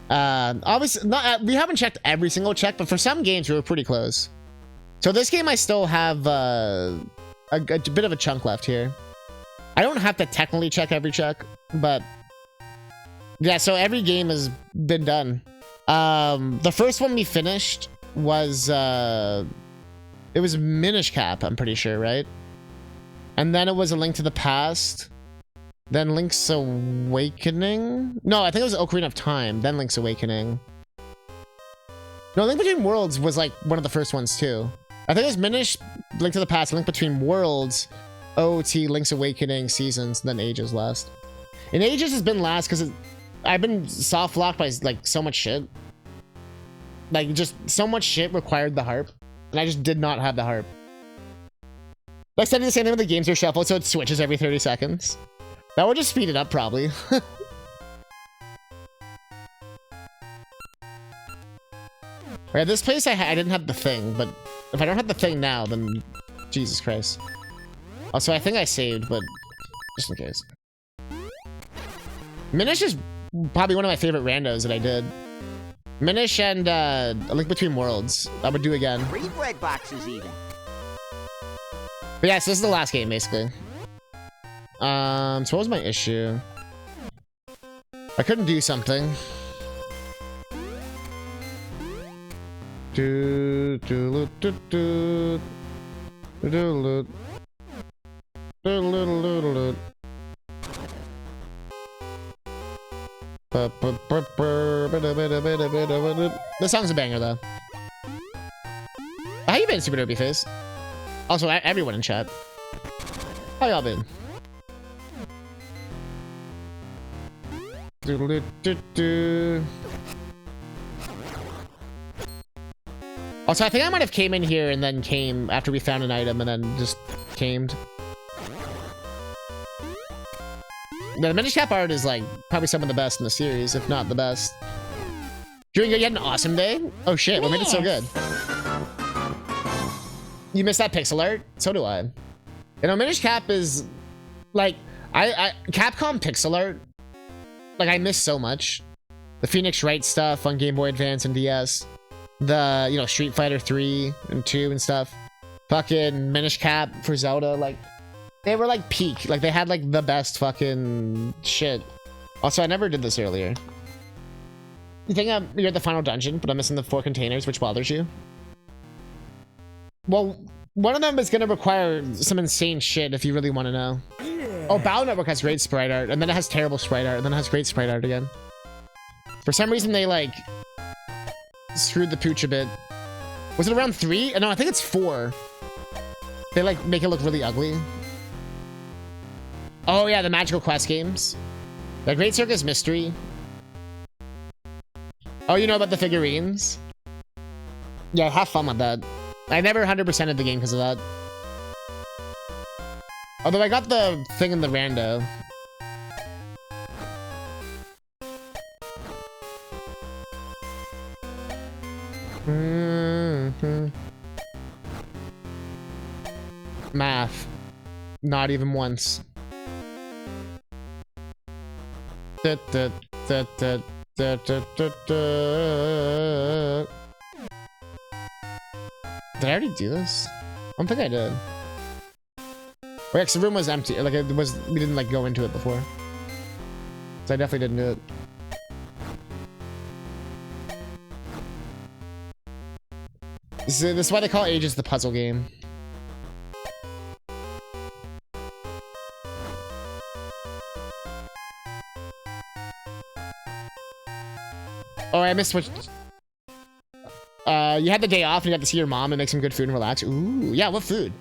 [SPEAKER 1] Obviously, we haven't checked every single check, but for some games we were pretty close. So this game I still have a bit of a chunk left here. I don't have to technically check every check, but yeah, so every game has been done. The first one we finished was it was Minish Cap, I'm pretty sure, right? And then it was A Link to the Past, then Link's Awakening. No, I think it was Ocarina of Time, then Link's Awakening. No, Link Between Worlds was like one of the first ones too. I think it was Minish, Link to the Past, Link Between Worlds, OT, Link's Awakening, Seasons, and then Ages last. And Ages has been last because I've been soft locked by like so much shit. Like just so much shit required the harp, and I just did not have the harp. Like setting the same thing with the games are shuffled, so it switches every 30 seconds. That would just speed it up probably. Alright, this place I didn't have the thing, but if I don't have the thing now, then Jesus Christ. Also, I think I saved, but just in case. Minish is probably one of my favorite randos that I did. Minish and A Link Between Worlds. I would do again.
[SPEAKER 4] 3 bread boxes even.
[SPEAKER 1] But yeah, so this is the last game, basically. So what was my issue? I couldn't do something. This song's a banger, though. How you been, Super Derby Face? Also, everyone in chat. How y'all been? Also, I think I might have came in here and then came after we found an item and then just camed. The Minish Cap art is like probably some of the best in the series, if not the best. Doing good, you had an awesome day? Oh shit, what made it so good? You missed that pixel art? So do I. You know, Minish Cap is like Capcom pixel art. Like I miss so much. The Phoenix Wright stuff on Game Boy Advance and DS. The, you know, Street Fighter 3 and 2 and stuff. Fucking Minish Cap for Zelda, like they were like peak. Like they had like the best fucking shit. Also, I never did this earlier. You think you're at the final dungeon, but I'm missing the 4 containers, which bothers you? Well, one of them is gonna require some insane shit if you really want to know. Oh, Battle Network has great sprite art, and then it has terrible sprite art, and then it has great sprite art again. For some reason, they, like, screwed the pooch a bit. Was it around 3? No, I think it's 4. They, like, make it look really ugly. Oh, yeah, the Magical Quest games. The Great Circus Mystery. Oh, you know about the figurines? Yeah, have fun with that. I never 100%ed the game because of that. Although I got the thing in the rando. Math. Not even once. Did I already do this? I don't think I did. Wait, because the room was empty. Like it was, we didn't like go into it before. So I definitely didn't do it. This is why they call Ages the puzzle game. Oh, I missed what. You had the day off and you got to see your mom and make some good food and relax. Ooh, yeah, what food?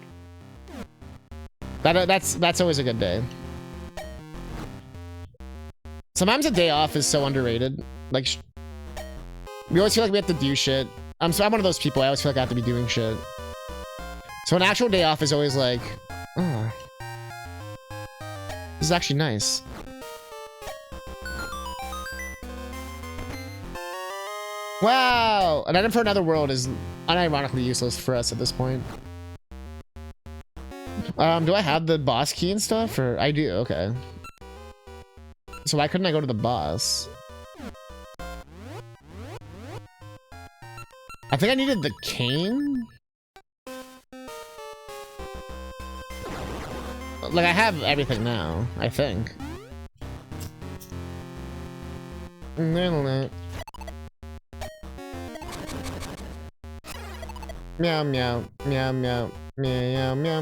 [SPEAKER 1] That's always a good day. Sometimes a day off is so underrated. Like, we always feel like we have to do shit. I'm one of those people. I always feel like I have to be doing shit. So an actual day off is always like, oh, this is actually nice. Wow! An item for another world is unironically useless for us at this point. Do I have the boss key and stuff? Or I do, okay. So why couldn't I go to the boss? I think I needed the cane? Like, I have everything now, I think. Meow meow meow meow meow meow meow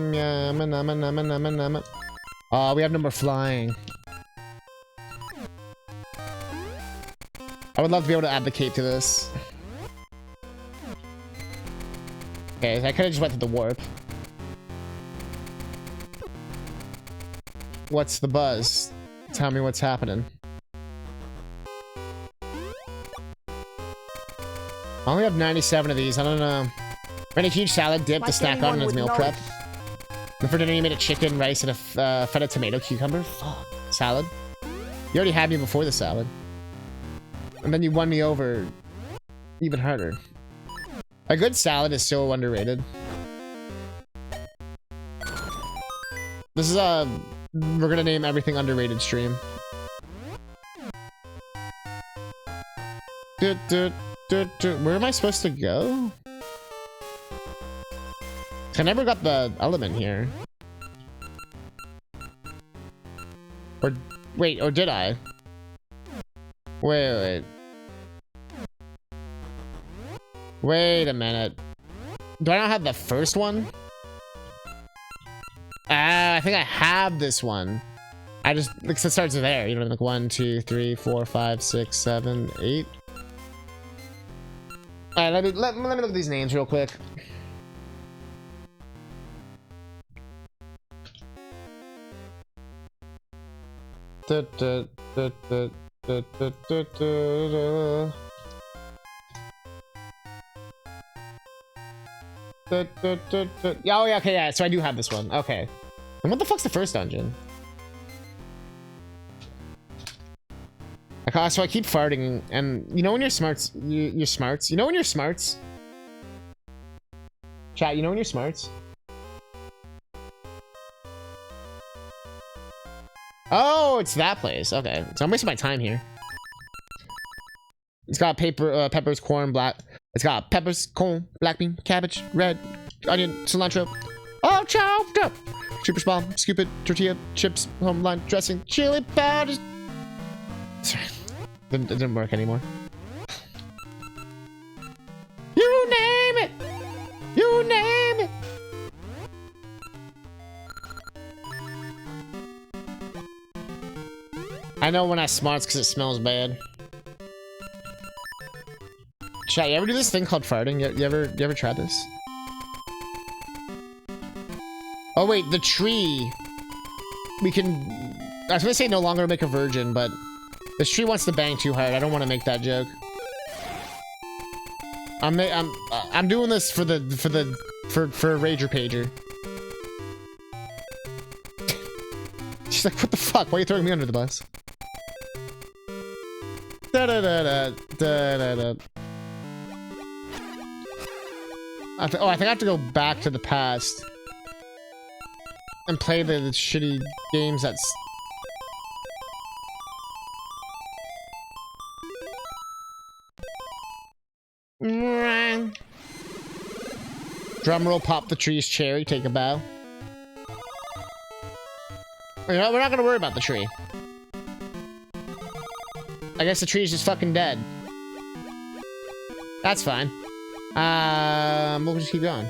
[SPEAKER 1] meow. Oh, we have number flying. I would love to be able to add the cape to this. Okay, I could have just went to the warp. What's the buzz? Tell me what's happening. I only have 97 of these. I don't know. Made a huge salad dip to snack on as meal prep. And for dinner, you made a chicken, rice, and a feta tomato cucumber. Fuck. Salad. You already had me before the salad. And then you won me over even harder. A good salad is so underrated. This is we're gonna name everything underrated stream. Where am I supposed to go? I never got the element here. Or wait, or did I? Wait. Wait a minute. Do I not have the first one? I think I have this one. I just, because it starts there, you know, like 1, 2, 3, 4, 5, 6, 7, 8. Alright, let me look at these names real quick. Yeah, oh yeah, okay, yeah, so I do have this one. Okay. And what the fuck's the first dungeon? Okay, so I keep farting, and you know when you're smarts, you're smarts? You know when you're smarts? Chat, you know when you're smarts? Oh, it's that place. Okay, so I'm wasting my time here. It's got peppers, corn, black. It's got peppers, corn, black bean, cabbage, red, onion, cilantro. All chopped up. Super small, scoop it, tortilla, chips, home line dressing, chili powders. Sorry, it didn't work anymore. know when I smarts because it smells bad. Chat, you ever do this thing called farting? You ever try this? Oh wait, the tree. We can. I was gonna say no longer make a virgin, but this tree wants to bang too hard. I don't want to make that joke. I'm doing this for a Rager Pager. She's like, what the fuck? Why are you throwing me under the bus? Da da da da da da da. I think I have to go back to the past and play the shitty games that's. Drum roll, pop the tree's cherry, take a bow. You know, we're not gonna worry about the tree. I guess the tree's just fucking dead. That's fine. We'll just keep going.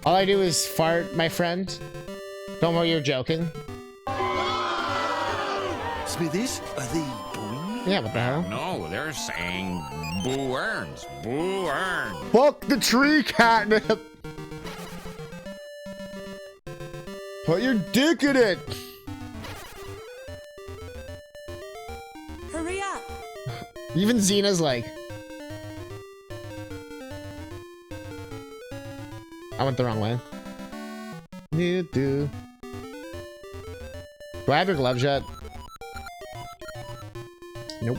[SPEAKER 1] All I do is fart, my friend. Don't worry, you're joking.
[SPEAKER 2] Smithies, are they booing?
[SPEAKER 1] Yeah, what the hell?
[SPEAKER 6] No, they're saying boo earns. Boo earns.
[SPEAKER 1] Fuck the tree, catnip! Put your dick in it!
[SPEAKER 7] Hurry up!
[SPEAKER 1] Even Xena's like... I went the wrong way. You do. Do I have your gloves yet? Nope.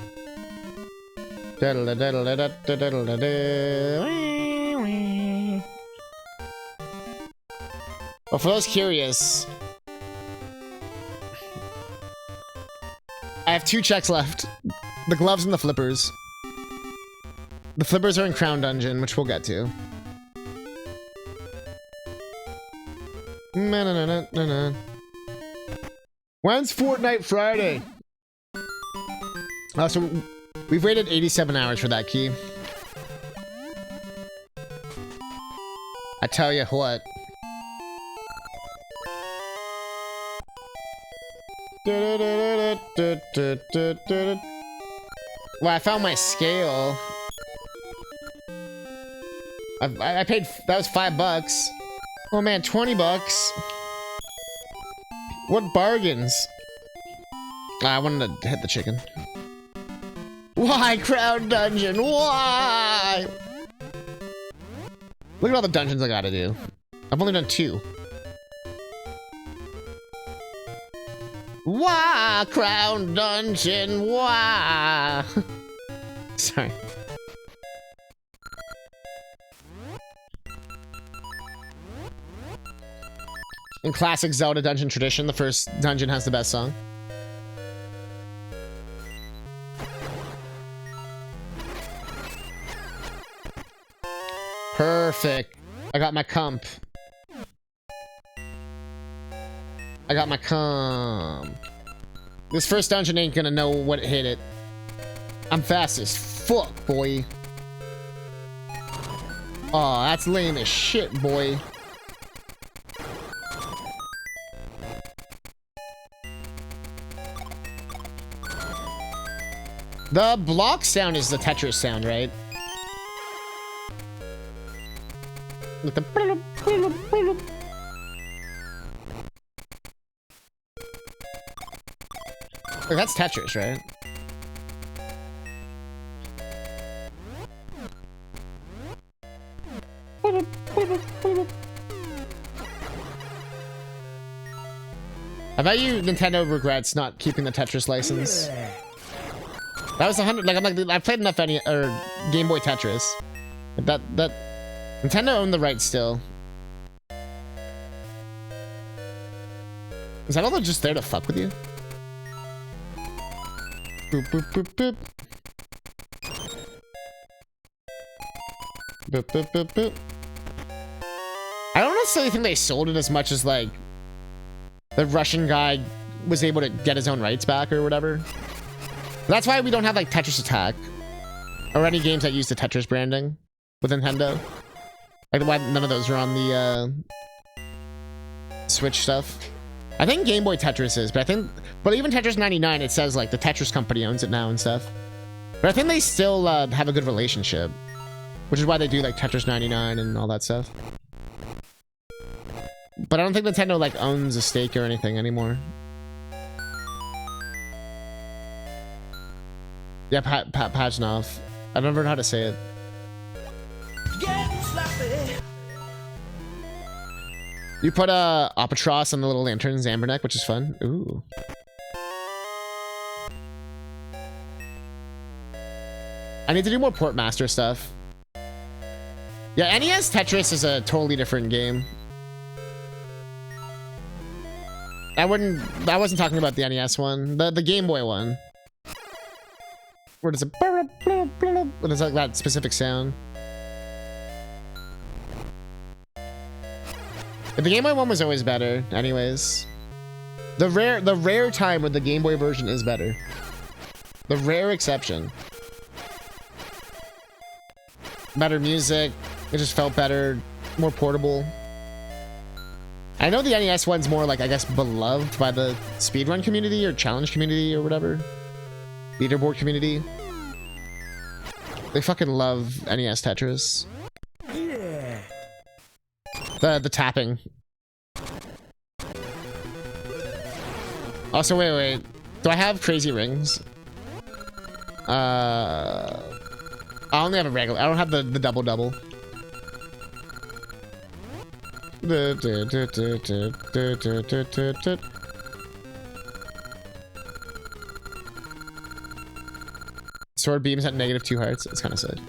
[SPEAKER 1] Well, for those curious, I have 2 checks left. The gloves and the flippers. The flippers are in Crown Dungeon, which we'll get to. When's Fortnite Friday? So we've waited 87 hours for that key. I tell you what. Well, I found my scale. I paid, that was $5. Oh man, $20. What bargains? I wanted to hit the chicken. Why Crown Dungeon? Why? Look at all the dungeons I gotta do. I've only done 2. Why Crown Dungeon? Why? Sorry. In classic Zelda dungeon tradition, the first dungeon has the best song. Perfect. I got my comp. I got my comp. This first dungeon ain't gonna know what hit it. I'm fast as fuck, boy. Aw, that's lame as shit, boy. The block sound is the Tetris sound, right? With the... Oh, that's Tetris, right? I bet you Nintendo regrets not keeping the Tetris license. That was 100. Like I've played enough Game Boy Tetris. That Nintendo owned the rights still. Is that all just there to fuck with you? Boop boop boop boop. Boop boop boop boop. I don't necessarily think they sold it as much as like the Russian guy was able to get his own rights back or whatever. That's why we don't have like Tetris Attack or any games that use the Tetris branding with Nintendo. Like why none of those are on the Switch stuff. I think Game Boy Tetris is, but even Tetris 99, it says like the Tetris company owns it now and stuff. But I think they still have a good relationship, which is why they do like Tetris 99 and all that stuff. But I don't think Nintendo like owns a stake or anything anymore. Yeah, Pajnov. I don't know how to say it. You put Albatross on the little lantern Zamberneck, which is fun. Ooh. I need to do more Portmaster stuff. Yeah, NES Tetris is a totally different game. I wasn't talking about the NES one. The Game Boy one. Where does it... When it's like that specific sound. The Game Boy one was always better, anyways. The rare time when the Game Boy version is better. The rare exception. Better music. It just felt better. More portable. I know the NES one's more like, I guess, beloved by the speedrun community or challenge community or whatever. Leaderboard community. They fucking love NES Tetris. Yeah. The tapping. Also, wait. Do I have crazy rings? I only have a regular. I don't have the double-double. Sword beams at -2 hearts. It's kind of sad.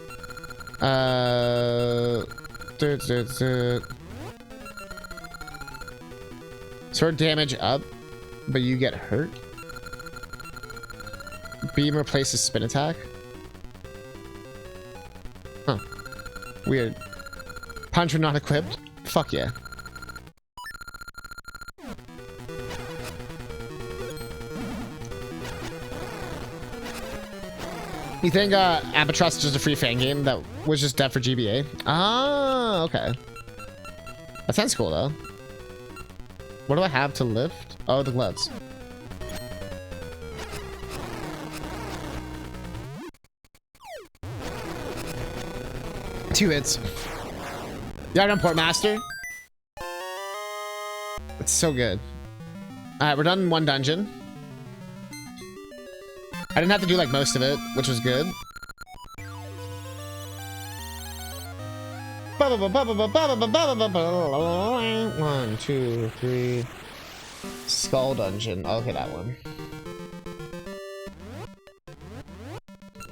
[SPEAKER 1] Sword damage up, but you get hurt. Beam replaces spin attack. Huh. Weird. Punch when not equipped. Fuck yeah. You think Albatross is just a free fan game that was just dev for GBA? Ah, okay. That sounds cool though. What do I have to lift? Oh, the gloves. Two hits. Yeah, I'm Portmaster. It's so good. Alright, we're done in one dungeon. I didn't have to do like most of it, which was good. 1, 2, 3. Skull dungeon. Okay, that one.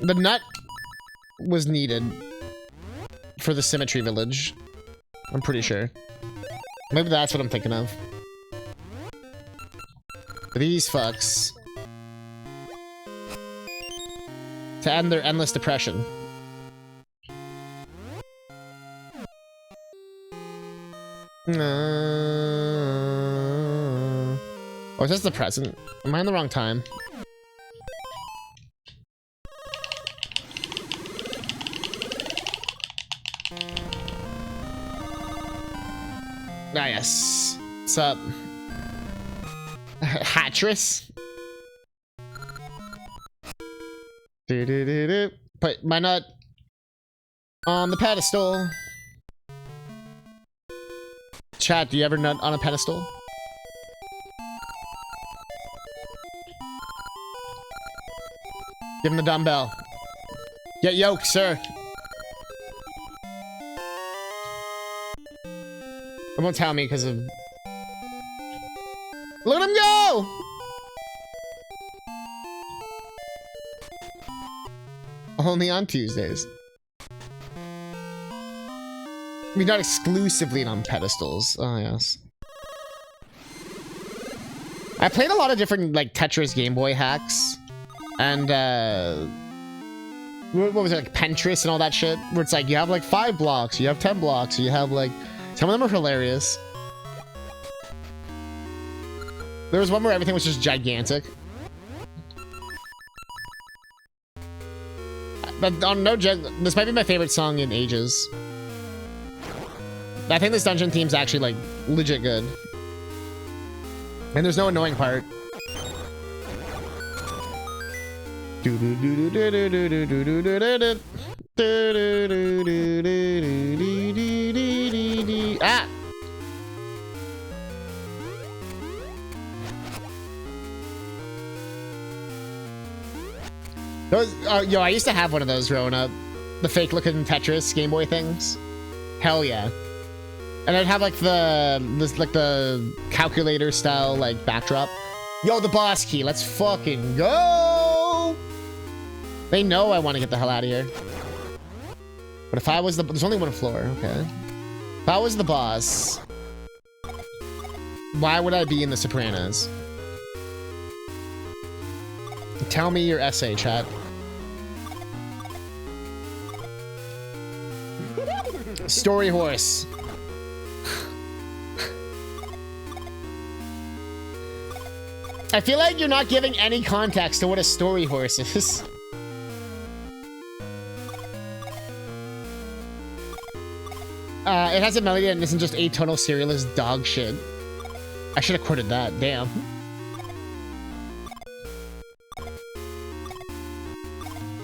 [SPEAKER 1] The nut was needed for the symmetry village. I'm pretty sure. Maybe that's what I'm thinking of. These fucks. To end their endless depression. Oh, is this the present? Am I in the wrong time? Ah, yes. What's up? Hattress? Put my nut on the pedestal. Chat, do you ever nut on a pedestal? Give him the dumbbell. Get yoked, sir. It won't tell me because of... Look at him go! Only on Tuesdays. I mean, not exclusively on pedestals. Oh, yes. I played a lot of different, like, Tetris Game Boy hacks. And, what was it, like, Pinterest and all that shit? Where it's like, you have, like, 5 blocks, you have 10 blocks, you have, like... Some of them are hilarious. There was one where everything was just gigantic. But on no joke, this might be my favorite song in ages. I think this dungeon theme's actually, like, legit good. And there's no annoying part. Ah! Those, yo, I used to have one of those growing up. The fake looking Tetris Game Boy things. Hell yeah. And I'd have like the calculator style like backdrop. Yo, the boss key. Let's fucking go. They know I want to get the hell out of here. But if I was there's only one floor. Okay. If I was the boss, why would I be in the Sopranos? Tell me your essay, chat. Story horse. I feel like you're not giving any context to what a story horse is. It has a melody and isn't just atonal serialist dog shit. I should have quoted that, damn.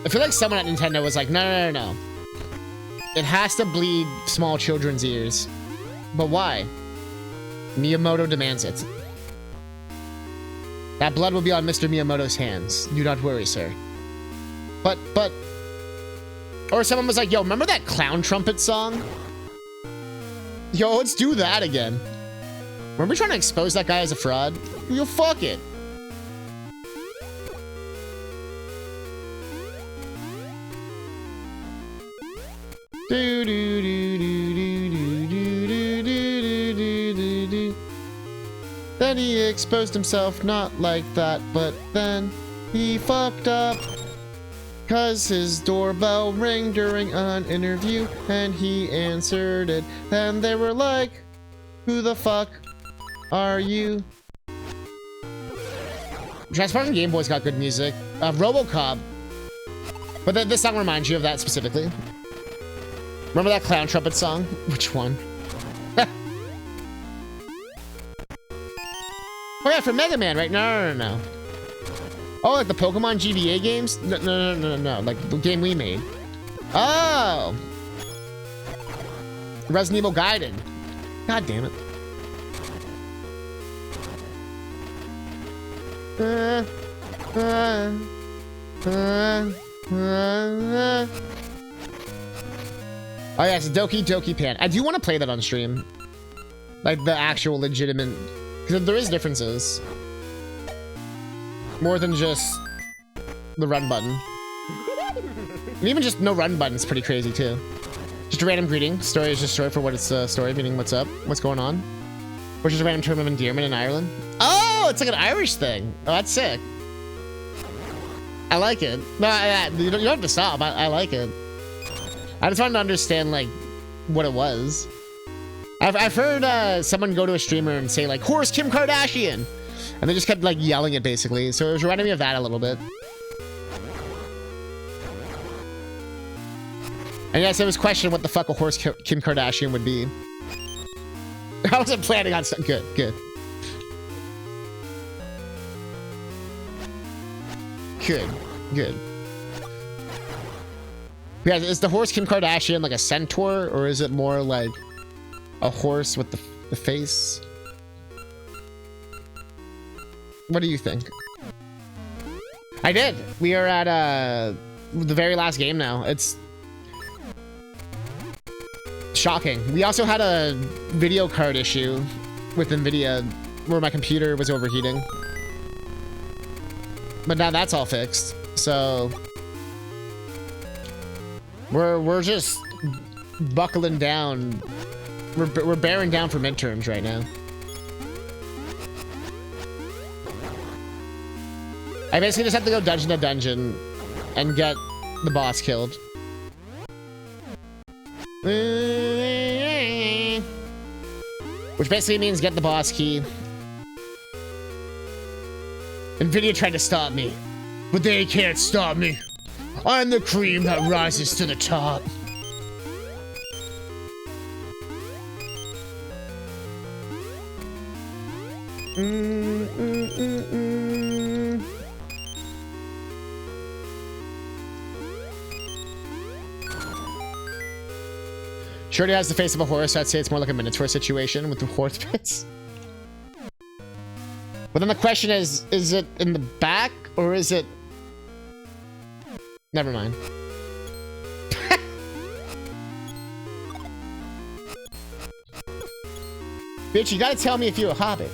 [SPEAKER 1] I feel like someone at Nintendo was like, no. It has to bleed small children's ears. But why? Miyamoto demands it. That blood will be on Mr. Miyamoto's hands. Do not worry, sir. But... Or someone was like, yo, remember that clown trumpet song? Yo, let's do that again. Remember trying to expose that guy as a fraud? Yo, fuck it. Then he exposed himself, not like that, but then he fucked up. Cause his doorbell rang during an interview and he answered it. And they were like, who the fuck are you? Transforming Game Boy's got good music. RoboCop. But this song reminds you of that specifically. Remember that clown trumpet song? Which one? Oh yeah, for Mega Man, right? No. Oh, like the Pokemon GBA games? No. Like the game we made. Oh! Resident Evil Gaiden. God damn it. Oh yeah, it's Doki Doki Pan. I do want to play that on stream. Like the actual legitimate... Because there is differences. More than just the run button. And even just no run button is pretty crazy too. Just a random greeting. Story is just short for what it's story, meaning what's up, what's going on. Which is a random term of endearment in Ireland. Oh, it's like an Irish thing. Oh, that's sick. I like it. No, you don't have to stop. I like it. I just wanted to understand like what it was. I've heard someone go to a streamer and say like, "Horse Kim Kardashian," and they just kept like yelling it basically. So it was reminding me of that a little bit. And yes, it was questioning what the fuck a horse Kim Kardashian would be. I wasn't planning on something. Good. Yeah, is the horse Kim Kardashian like a centaur, or is it more like a horse with the face? What do you think? I did. We are at the very last game now. It's shocking. We also had a video card issue with NVIDIA where my computer was overheating. But now that's all fixed. So we're just buckling down. We're bearing down for midterms right now. I basically just have to go dungeon to dungeon and get the boss killed. Which basically means get the boss key. NVIDIA tried to stop me, but they can't stop me. I'm the cream that rises to the top. She already has the face of a horse, so I'd say it's more like a Minotaur situation with the horse pits. But then the question is it in the back or is it... Never mind. Bitch, you gotta tell me if you're a hobbit.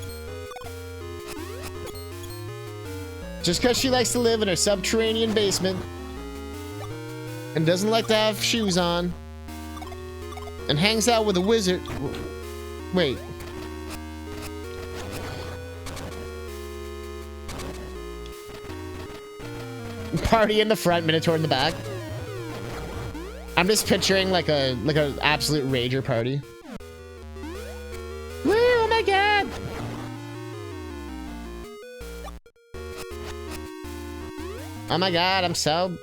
[SPEAKER 1] Just because she likes to live in her subterranean basement and doesn't like to have shoes on and hangs out with a wizard. Wait. Party in the front, Minotaur in the back. I'm just picturing like a absolute rager party. Woo, oh my god! Oh my god, I'm so...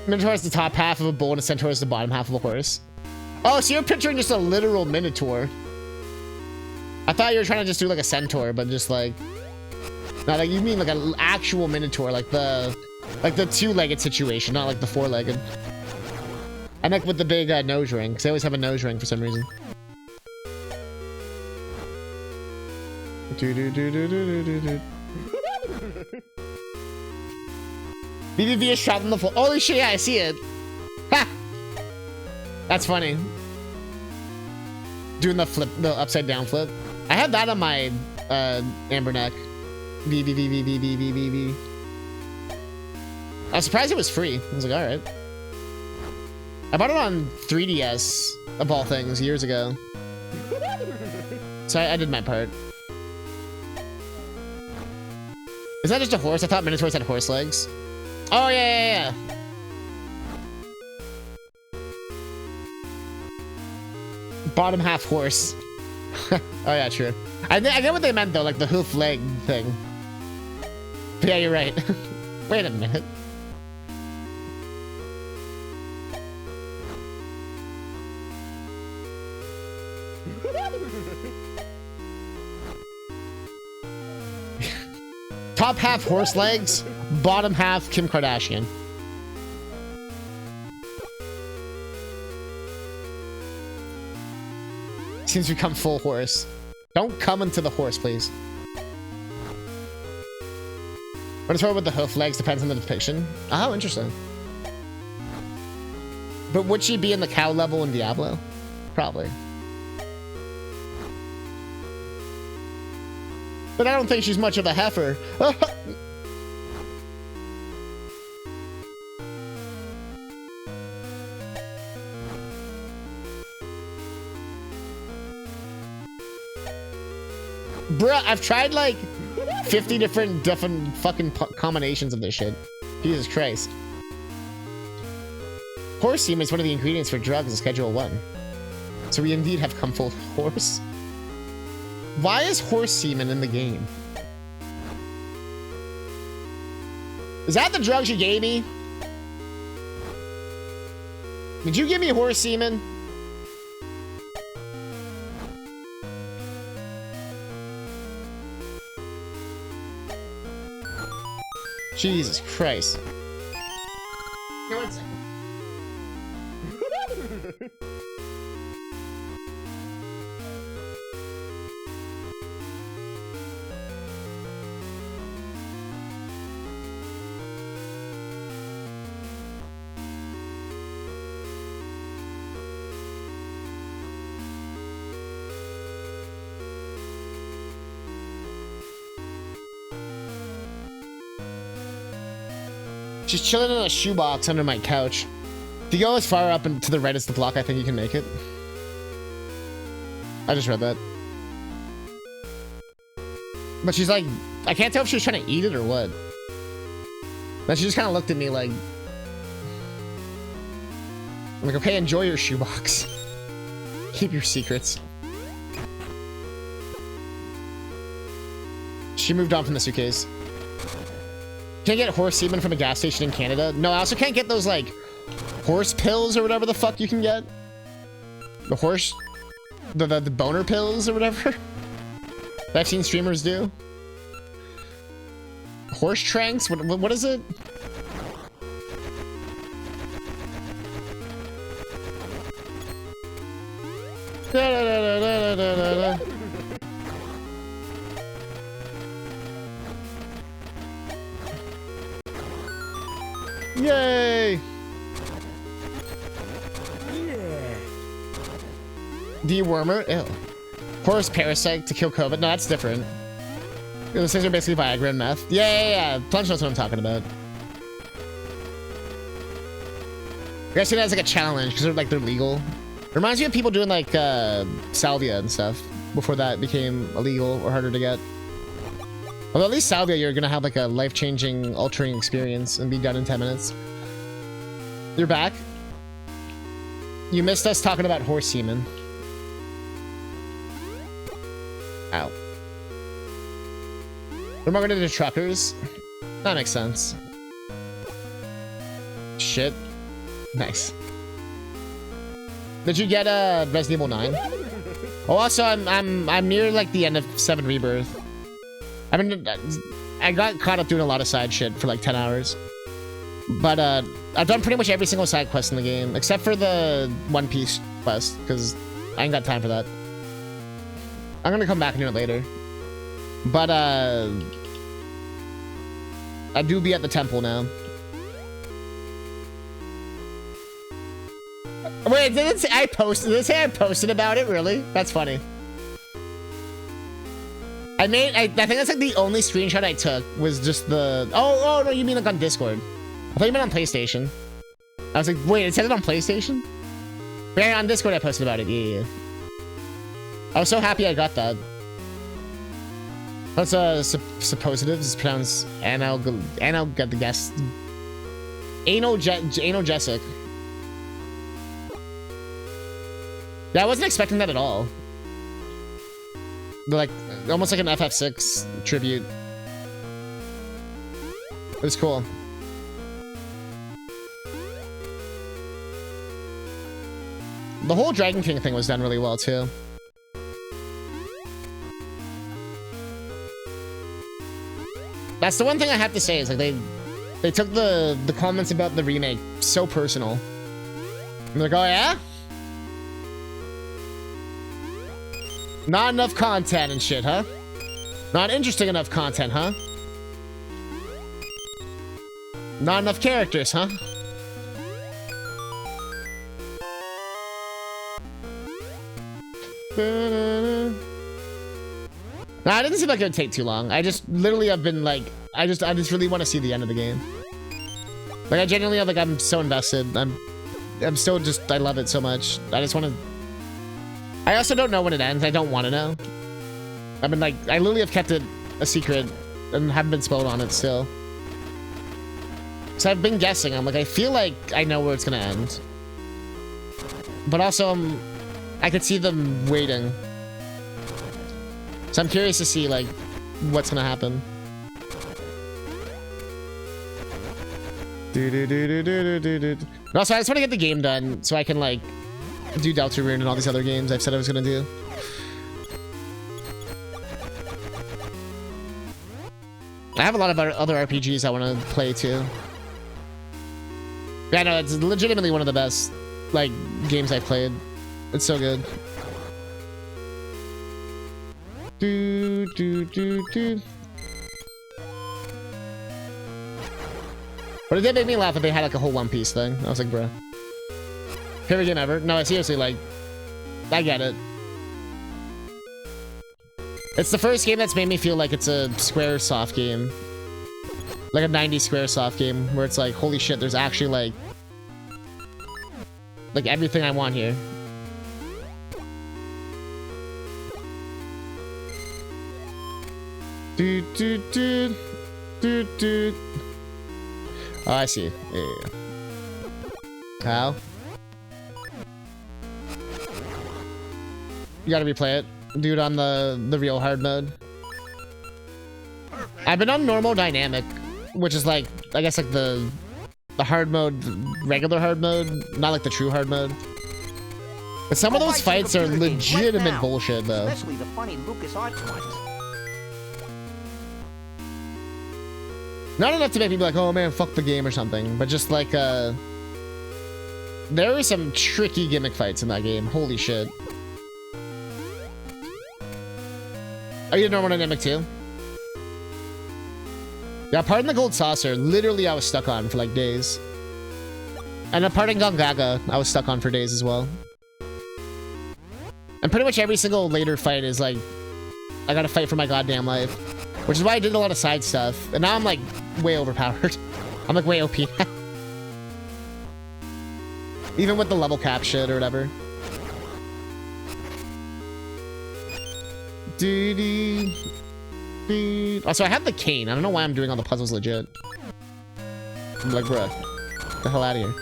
[SPEAKER 1] Minotaur is the top half of a bull and a centaur is the bottom half of a horse. Oh, so you're picturing just a literal Minotaur. I thought you were trying to just do like a centaur, but just like... No, like you mean like an actual Minotaur, like the two-legged situation, not like the four-legged. I like with the big nose ring, because they always have a nose ring for some reason. BBV is shot on the floor. Holy shit, yeah, I see it. Ha! That's funny. Doing the flip, the upside down flip. I had that on my amber neck. V. I was surprised it was free. I was like, all right. I bought it on 3DS, of all things, years ago. So I did my part. Is that just a horse? I thought Minotaurs had horse legs. Oh, yeah. Bottom half horse. Oh, yeah, true. I get what they meant, though, like the hoof leg thing. But yeah, you're right. Wait a minute. Top half horse legs, bottom half Kim Kardashian. Seems to become full horse. Don't come into the horse, please. What is wrong with the hoof legs depends on the depiction. Oh, interesting. But would she be in the cow level in Diablo? Probably. But I don't think she's much of a heifer. Bruh, I've tried like 50 different fucking combinations of this shit. Jesus Christ. Horse semen is one of the ingredients for drugs in Schedule 1. So we indeed have come full horse. Why is horse semen in the game? Is that the drugs you gave me? Did you give me horse semen? Jesus Christ. Here, 1 second. She's chilling in a shoebox under my couch. If you go as far up and to the right as the block, I think you can make it. I just read that. But she's like, I can't tell if she was trying to eat it or what. Then she just kind of looked at me like... I'm like, okay, enjoy your shoebox. Keep your secrets. She moved on from the suitcase. Can't get horse semen from a gas station in Canada. No, I also can't get those, like, horse pills or whatever the fuck you can get. The horse... The boner pills or whatever. That I've seen streamers do. Horse tranks? What is it? Yay! Dewormer? Ew. Horse parasite to kill COVID? No, that's different. Those things are basically Viagra and meth. Yeah. Plunge knows what I'm talking about. I guess it as like a challenge because they're legal. Reminds me of people doing like salvia and stuff before that became illegal or harder to get. Although at least salvia, you're gonna have like a life-changing, altering experience and be done in 10 minutes. You're back. You missed us talking about horse semen. Ow. We're going to the truckers. That makes sense. Shit. Nice. Did you get Resident Evil 9? Oh, also I'm near like the end of 7 Rebirth. I got caught up doing a lot of side shit for like 10 hours. But I've done pretty much every single side quest in the game except for the One Piece quest because I ain't got time for that. I'm gonna come back and do it later. But I do be at the temple now. Wait, did it say I posted about it? Really? That's funny. I think that's like the only screenshot I took was just the oh no, you mean like on Discord. I thought you meant on PlayStation. I was like, wait, it says it on PlayStation? Yeah, on Discord I posted about it. Yeah. I was so happy I got that. That's suppositive. It's pronounced got the guess. Analgesic. Yeah, I wasn't expecting that at all. But like almost like an FF6 tribute. It was cool. The whole Dragon King thing was done really well too. That's the one thing I have to say is like they took the comments about the remake so personal. I'm like, oh yeah? Not enough content and shit, huh? Not interesting enough content, huh? Not enough characters, huh? Nah, it didn't seem like it would take too long. I just literally have been like, I just really want to see the end of the game. Like I genuinely have, like, I'm so invested. I'm so just, I love it so much. I just want to. I also don't know when it ends. I don't want to know. I've been like, I literally have kept it a secret and haven't been spoiled on it still. So I've been guessing. I'm like, I feel like I know where it's gonna end. But also, I could see them waiting. So I'm curious to see, like, what's gonna happen. And also, I just want to get the game done so I can, like, do Deltarune and all these other games I've said I was gonna do. I have a lot of other RPGs I want to play too. Yeah, no, it's legitimately one of the best, like, games I've played. It's so good. But it did make me laugh that they had like a whole One Piece thing. I was like, bruh. Favorite game ever? No, seriously, like, I get it. It's the first game that's made me feel like it's a Squaresoft game. Like a 90s Squaresoft game where it's like, holy shit, there's actually like everything I want here. Oh, I see. Yeah. How? You gotta replay it. Do it on the real hard mode. I've been on normal dynamic, which is like, I guess like the hard mode, regular hard mode, not like the true hard mode. But some of those fights are legitimate bullshit though.
[SPEAKER 4] Especially the funny Lucas Arts ones.
[SPEAKER 1] Not enough to make me be like, oh man, fuck the game or something, but just like, there are some tricky gimmick fights in that game. Holy shit. Are you normal dynamic too? Yeah, part in the gold saucer, literally I was stuck on for like days. And a part in Gongaga, I was stuck on for days as well. And pretty much every single later fight is like, I gotta fight for my goddamn life. Which is why I did a lot of side stuff. And now I'm like way overpowered. I'm like way OP. Even with the level cap shit or whatever. Also, I have the cane. I don't know why I'm doing all the puzzles legit. I'm like, bruh, get the hell out of here.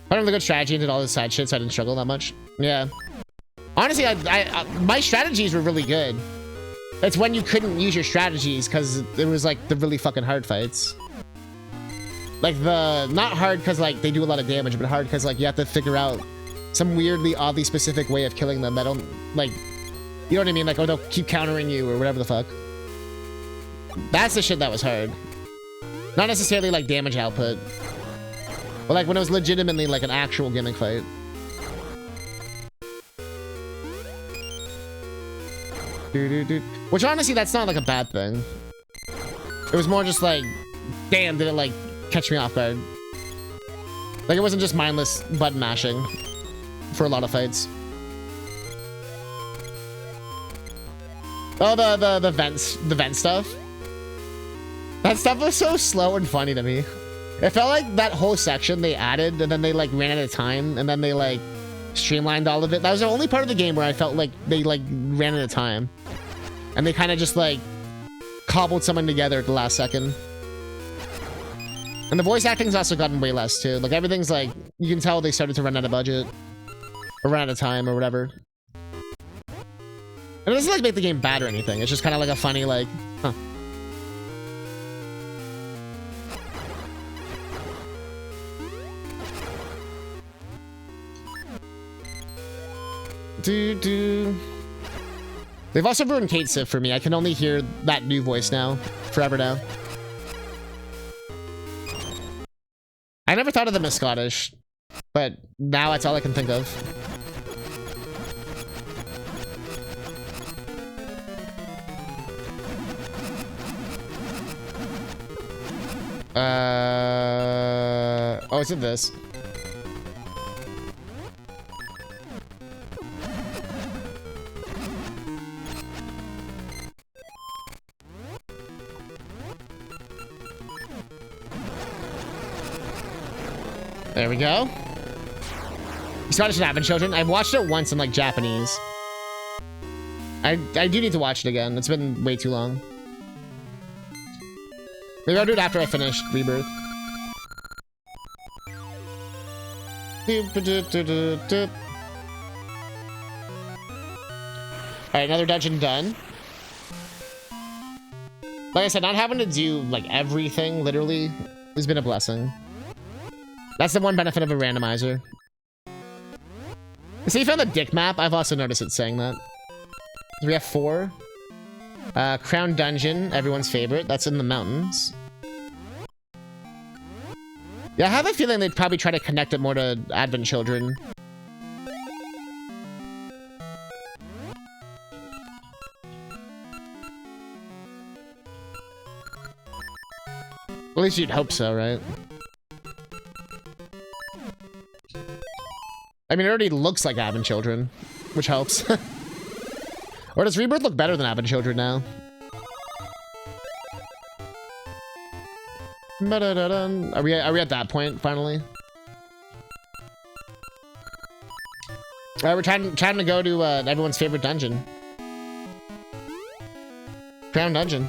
[SPEAKER 1] I don't have a good strategy and did all this side shit, so I didn't struggle that much. Yeah. Honestly, my strategies were really good. It's when you couldn't use your strategies because it was like the really fucking hard fights. Like not hard because like they do a lot of damage, but hard because like you have to figure out some weirdly, oddly specific way of killing them that don't like, you know what I mean? Like, oh, they'll keep countering you or whatever the fuck. That's the shit that was hard. Not necessarily like damage output, but like when it was legitimately like an actual gimmick fight. Which honestly, that's not like a bad thing. It was more just like, damn, did it like catch me off guard? Like it wasn't just mindless button mashing for a lot of fights. Oh, the vent stuff. That stuff was so slow and funny to me. It felt like that whole section they added and then they like ran out of time and then they like streamlined all of it. That was the only part of the game where I felt like they like ran out of time. And they kind of just like cobbled something together at the last second. And the voice acting's also gotten way less too. Like everything's like, you can tell they started to run out of budget. Or run out of time or whatever. And it doesn't like make the game bad or anything. It's just kind of like a funny like, huh. They've also ruined Kate Sif for me. I can only hear that new voice now. Forever now. I never thought of them as Scottish. But now that's all I can think of. Oh, is it this? There we go. Scottish and Advent Children. I've watched it once in like Japanese. I do need to watch it again. It's been way too long. Maybe I'll do it after I finish Rebirth. Alright, another dungeon done. Like I said, not having to do like everything literally has been a blessing. That's the one benefit of a randomizer. So you found the dick map? I've also noticed it saying that. So we have 4. Crown Dungeon, everyone's favorite. That's in the mountains. Yeah, I have a feeling they'd probably try to connect it more to Advent Children. At least you'd hope so, right? I mean, it already looks like Advent Children, which helps. Or does Rebirth look better than Advent Children now? Are we at that point finally? Alright, we're trying to go to everyone's favorite dungeon. Crown Dungeon.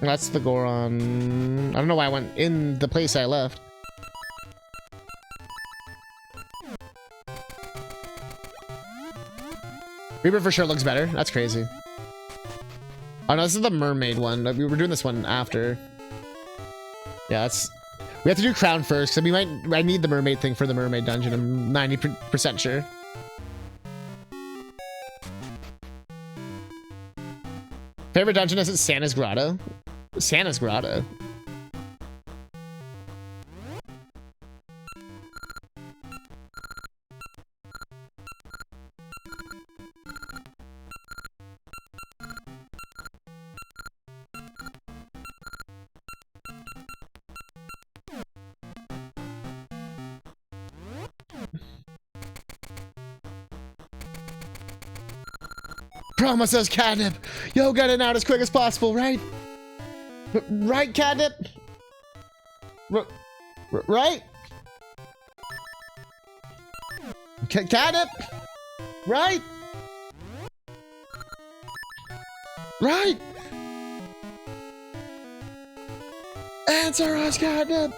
[SPEAKER 1] That's the Goron. I don't know why I went in the place I left. Rebirth for sure looks better. That's crazy. Oh no, this is the mermaid one. We were doing this one after. Yeah, we have to do Crown first, so I need the mermaid thing for the mermaid dungeon. I'm 90% sure. Favorite dungeon is Santa's Grotto. Santa's Grotto. Promise us, Catnip. You'll get it out as quick as possible, right? Right, Catnip? Right? Catnip? Right? Right? Answer us, Catnip.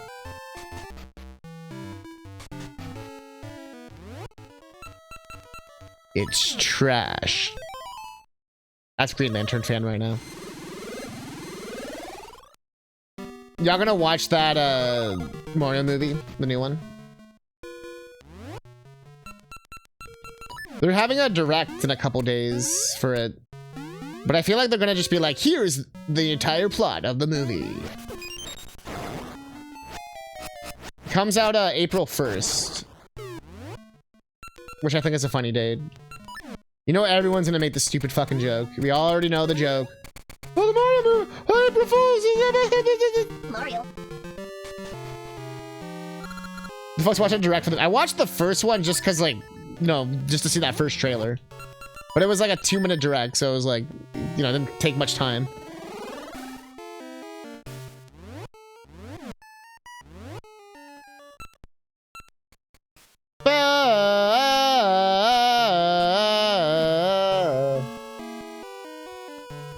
[SPEAKER 1] It's trash. That's Green Lantern fan right now. Y'all gonna watch that Mario movie, the new one? They're having a direct in a couple days for it. But I feel like they're gonna just be like, here's the entire plot of the movie. Comes out April 1st. Which I think is a funny date. You know everyone's gonna make the stupid fucking joke. We all already know the joke. Oh, the Mario movie! April Fool's!
[SPEAKER 7] Mario.
[SPEAKER 1] The folks watch a direct for them. I watched the first one just cause like, no, just to see that first trailer. But it was like a 2-minute direct, so it was like, you know, it didn't take much time.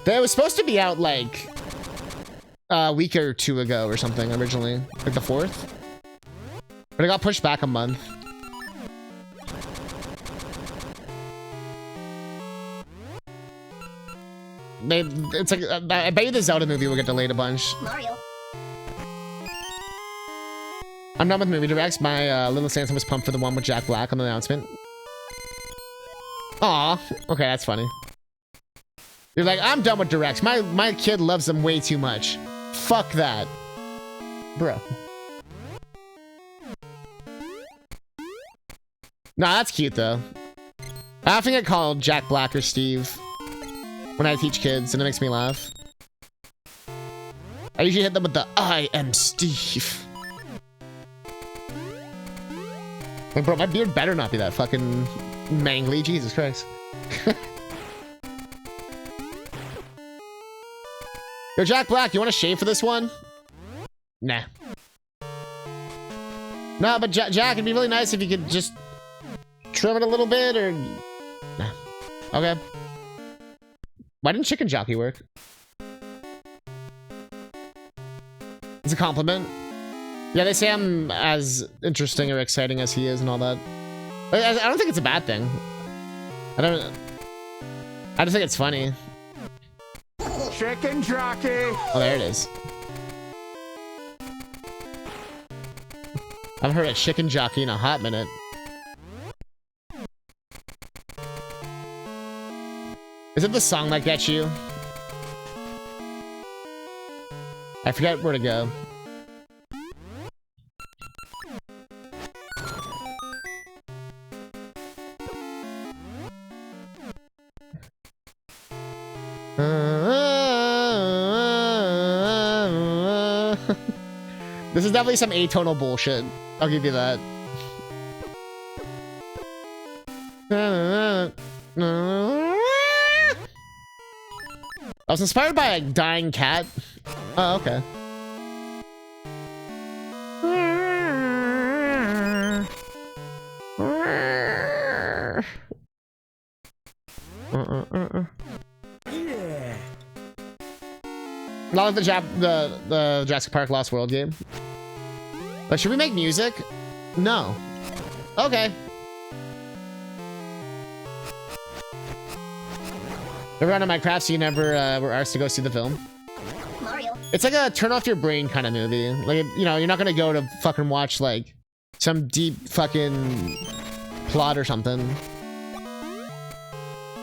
[SPEAKER 1] It was supposed to be out like a week or two ago or something originally, like the 4th. But it got pushed back a month. It's like, I bet you the Zelda movie will get delayed a bunch.
[SPEAKER 7] Mario.
[SPEAKER 1] I'm done with movie directs. My little Sansa was pumped for the one with Jack Black on the announcement. Aw, okay, that's funny. You're like, I'm done with directs. My kid loves them way too much. Fuck that. Bro. Nah, that's cute though. I often get called Jack Black or Steve when I teach kids, and it makes me laugh. I usually hit them with the I am Steve. Like, bro, my beard better not be that fucking mangly. Jesus Christ. Yo, Jack Black, you want to shave for this one? Nah. Nah, but Jack, it'd be really nice if you could just trim it a little bit, or... Nah. Okay. Why didn't Chicken Jockey work? It's a compliment. Yeah, they say I'm as interesting or exciting as he is and all that. I don't think it's a bad thing. I just think it's funny.
[SPEAKER 2] Chicken jockey.
[SPEAKER 1] Oh, there it is. I've heard a chicken jockey in a hot minute. Is it the song that gets you? I forget where to go. This is definitely some atonal bullshit. I'll give you that. I was inspired by a dying cat. Oh, okay. Not like the Jurassic Park Lost World game. But should we make music? No. Okay. Never gone to Minecraft, so you never were asked to go see the film.
[SPEAKER 7] Mario.
[SPEAKER 1] It's like a turn off your brain kind of movie. Like, you know, you're not gonna go to fucking watch like some deep fucking plot or something.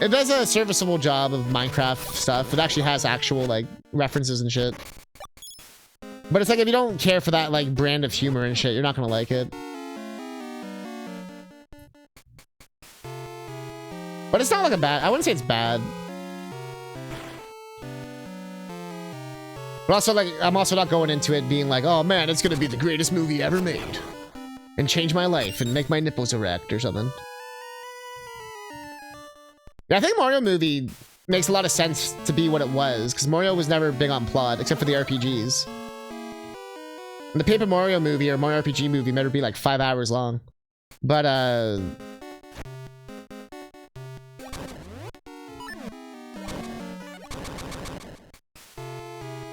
[SPEAKER 1] It does a serviceable job of Minecraft stuff. It actually has actual like references and shit. But it's like, if you don't care for that like brand of humor and shit, you're not gonna like it. But it's not like a bad, I wouldn't say it's bad. But also, like, I'm also not going into it being like, oh man, it's gonna be the greatest movie ever made. And change my life and make my nipples erect or something. Yeah, I think Mario movie makes a lot of sense to be what it was, because Mario was never big on plot, except for the RPGs. And the Paper Mario movie or Mario RPG movie better be like 5 hours long. But,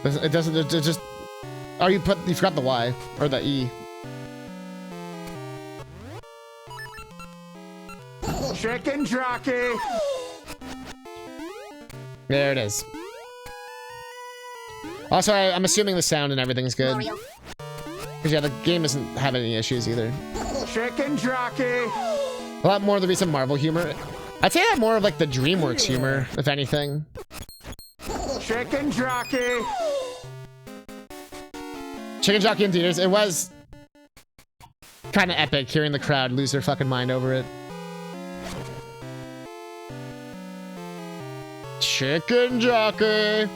[SPEAKER 1] it doesn't, it just... Oh, you forgot the Y, or the E.
[SPEAKER 2] Chicken jockey.
[SPEAKER 1] There it is. Also, I'm assuming the sound and everything's good. Because yeah, the game doesn't have any issues either.
[SPEAKER 2] Chicken jockey.
[SPEAKER 1] A lot more of the recent Marvel humor. I'd say that more of like the DreamWorks humor, if anything.
[SPEAKER 2] Chicken jockey.
[SPEAKER 1] Chicken Jockey in theaters, it was kind of epic hearing the crowd lose their fucking mind over it. Chicken Jockey.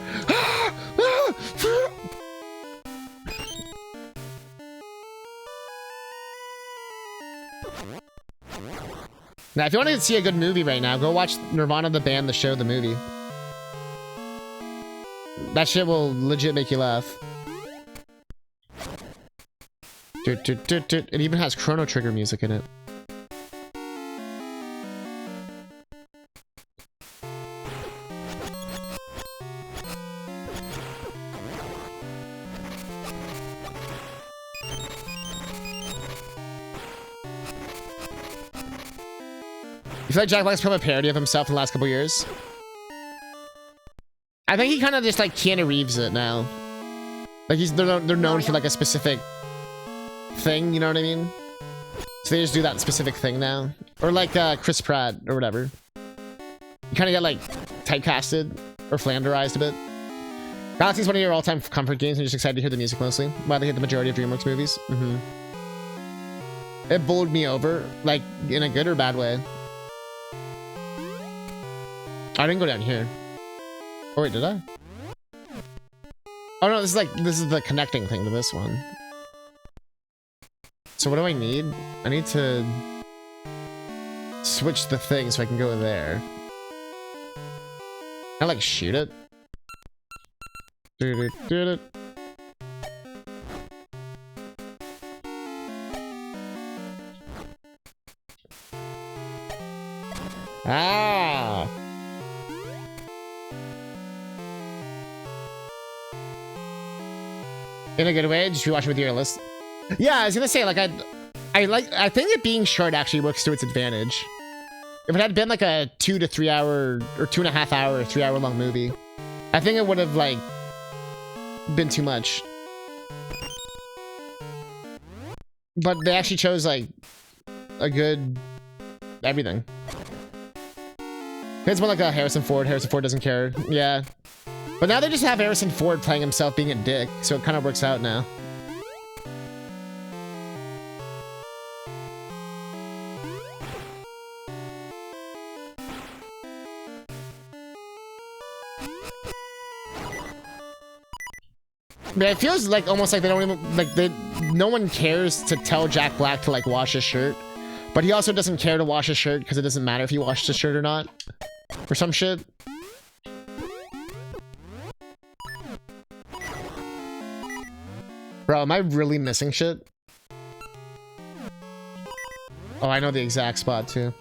[SPEAKER 1] Now, if you want to see a good movie right now, go watch Nirvana the band, the show, the movie. That shit will legit make you laugh. It even has Chrono Trigger music in it. You feel like Jack Black's become a parody of himself in the last couple years? I think he kind of just like Keanu Reeves it now. Like they're known for like a specific thing, you know what I mean? So they just do that specific thing now. Or like Chris Pratt or whatever. You kind of get like typecasted or flanderized a bit. Galaxy's one of your all-time comfort games and you're just excited to hear the music mostly. Why they hit the majority of DreamWorks movies. It bowled me over, like in a good or bad way. I didn't go down here. Oh wait, did I? Oh no, this is the connecting thing to this one. So what do I need? I need to switch the thing so I can go there. I like shoot it. Ah! In a good way, just rewatch it with your list. Yeah, I was gonna say, like, I think it being short actually works to its advantage. If it had been like a 2 to 3 hour, or 2.5 hour, 3 hour long movie, I think it would have, like, been too much. But they actually chose, like, a good everything. It's more like a Harrison Ford. Harrison Ford doesn't care. Yeah. But now they just have Harrison Ford playing himself being a dick, so it kind of works out now. But it feels like almost like they don't even like no one cares to tell Jack Black to like wash his shirt, but he also doesn't care to wash his shirt because it doesn't matter if he washed his shirt or not, or some shit. Bro, am I really missing shit? Oh, I know the exact spot too.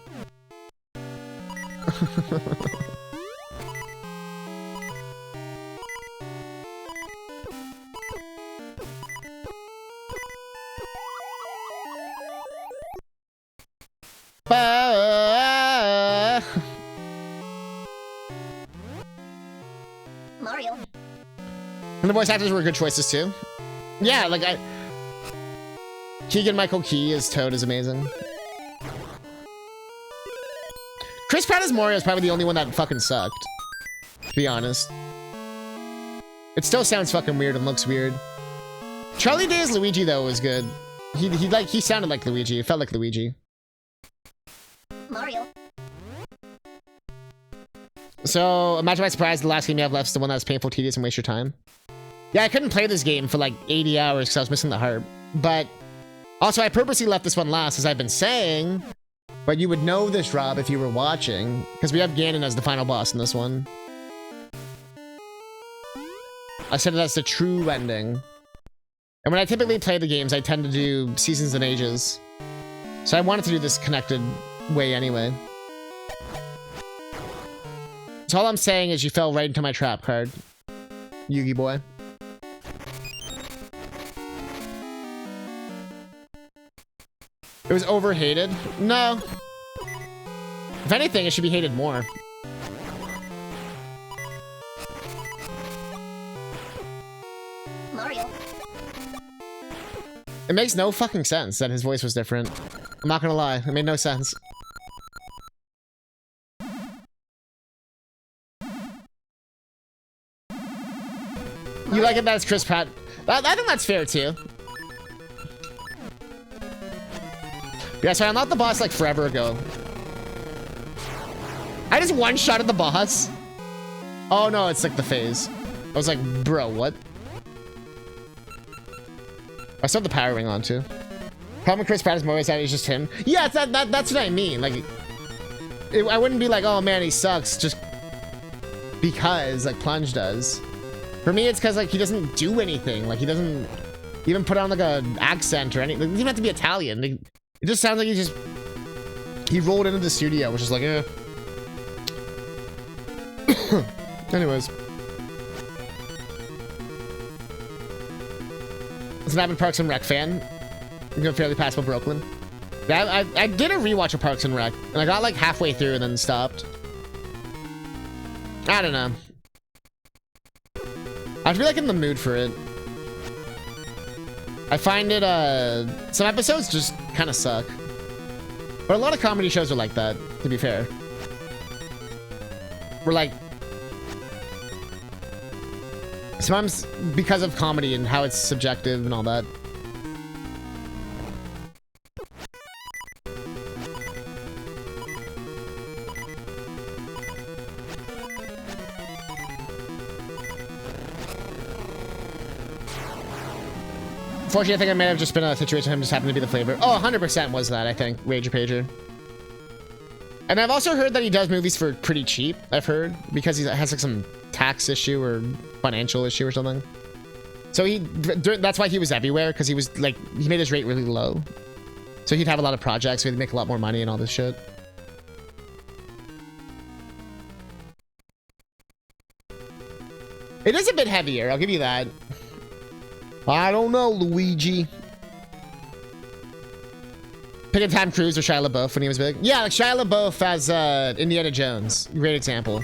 [SPEAKER 7] Mario.
[SPEAKER 1] And the voice actors were good choices too. Yeah, like Keegan-Michael Key as Toad is amazing. Chris Pratt as Mario is probably the only one that fucking sucked, to be honest. It still sounds fucking weird and looks weird. Charlie Day as Luigi though was good. He sounded like Luigi. It felt like Luigi.
[SPEAKER 7] Mario.
[SPEAKER 1] So imagine my surprise. The last game you have left is the one that's painful, tedious, and waste your time. Yeah, I couldn't play this game for like 80 hours because I was missing the harp. But also, I purposely left this one last, as I've been saying. But you would know this, Rob, if you were watching, because we have Ganon as the final boss in this one. I said that's the true ending. And when I typically play the games, I tend to do seasons and ages. So I wanted to do this connected way anyway. So all I'm saying is you fell right into my trap card, Yugi boy. It was overhated? No. If anything, it should be hated more.
[SPEAKER 7] Mario.
[SPEAKER 1] It makes no fucking sense that his voice was different. I'm not gonna lie, it made no sense. You like it that it's Chris Pratt? I think that's fair too. Yeah, sorry, I unlocked the boss like forever ago. I just one-shotted the boss. Oh no, it's like the phase. I was like, bro, what? I still have the power ring on too. Problem with Chris Pratt is more is that he's just him. Yeah, that's what I mean. Like, I wouldn't be like, oh man, he sucks just because like Plunge does. For me, it's because like he doesn't do anything. Like he doesn't even put on like a accent or anything. It doesn't even have to be Italian. Like, it just sounds like he rolled into the studio, which is like, eh. Anyways. As an avid Parks and Rec fan, you're fairly passable Brooklyn. Yeah, I did a rewatch of Parks and Rec, and I got like halfway through and then stopped. I don't know. I'd be like in the mood for it. I find it, some episodes just kind of suck. But a lot of comedy shows are like that, to be fair. We're like... Sometimes because of comedy and how it's subjective and all that. Unfortunately, I think I may have just been a situation of him just happened to be the flavor. Oh, 100% was that, I think. Rager Pager. And I've also heard that he does movies for pretty cheap, I've heard. Because he has like some tax issue or financial issue or something. So that's why he was everywhere, because he was like, he made his rate really low. So he'd have a lot of projects, so he'd make a lot more money and all this shit. It is a bit heavier, I'll give you that. I don't know, Luigi. Pick a Tom Cruise or Shia LaBeouf when he was big. Yeah, like Shia LaBeouf as Indiana Jones. Great example.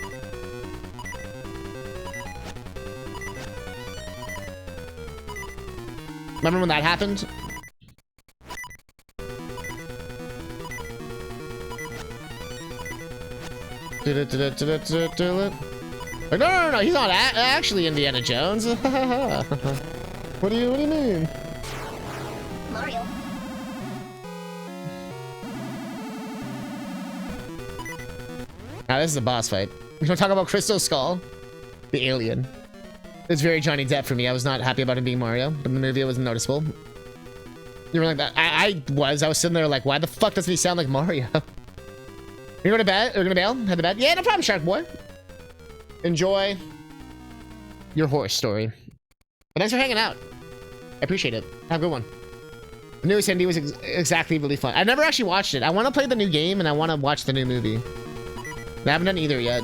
[SPEAKER 1] Remember when that happened? Like, no, he's not actually Indiana Jones. What do you mean?
[SPEAKER 7] Mario.
[SPEAKER 1] Now this is a boss fight. We're gonna talk about Crystal Skull, the alien. It's very Johnny Depp for me. I was not happy about him being Mario, but in the movie it wasn't noticeable. You were like that. I was sitting there like, why the fuck doesn't he sound like Mario? You're gonna bed? You're gonna bail? Head to bed? Yeah, no problem, Shark Boy. Enjoy your horse story. But thanks for hanging out. I appreciate it. Have a good one. The newest indie was exactly really fun. I never actually watched it. I want to play the new game and I want to watch the new movie. I haven't done either yet.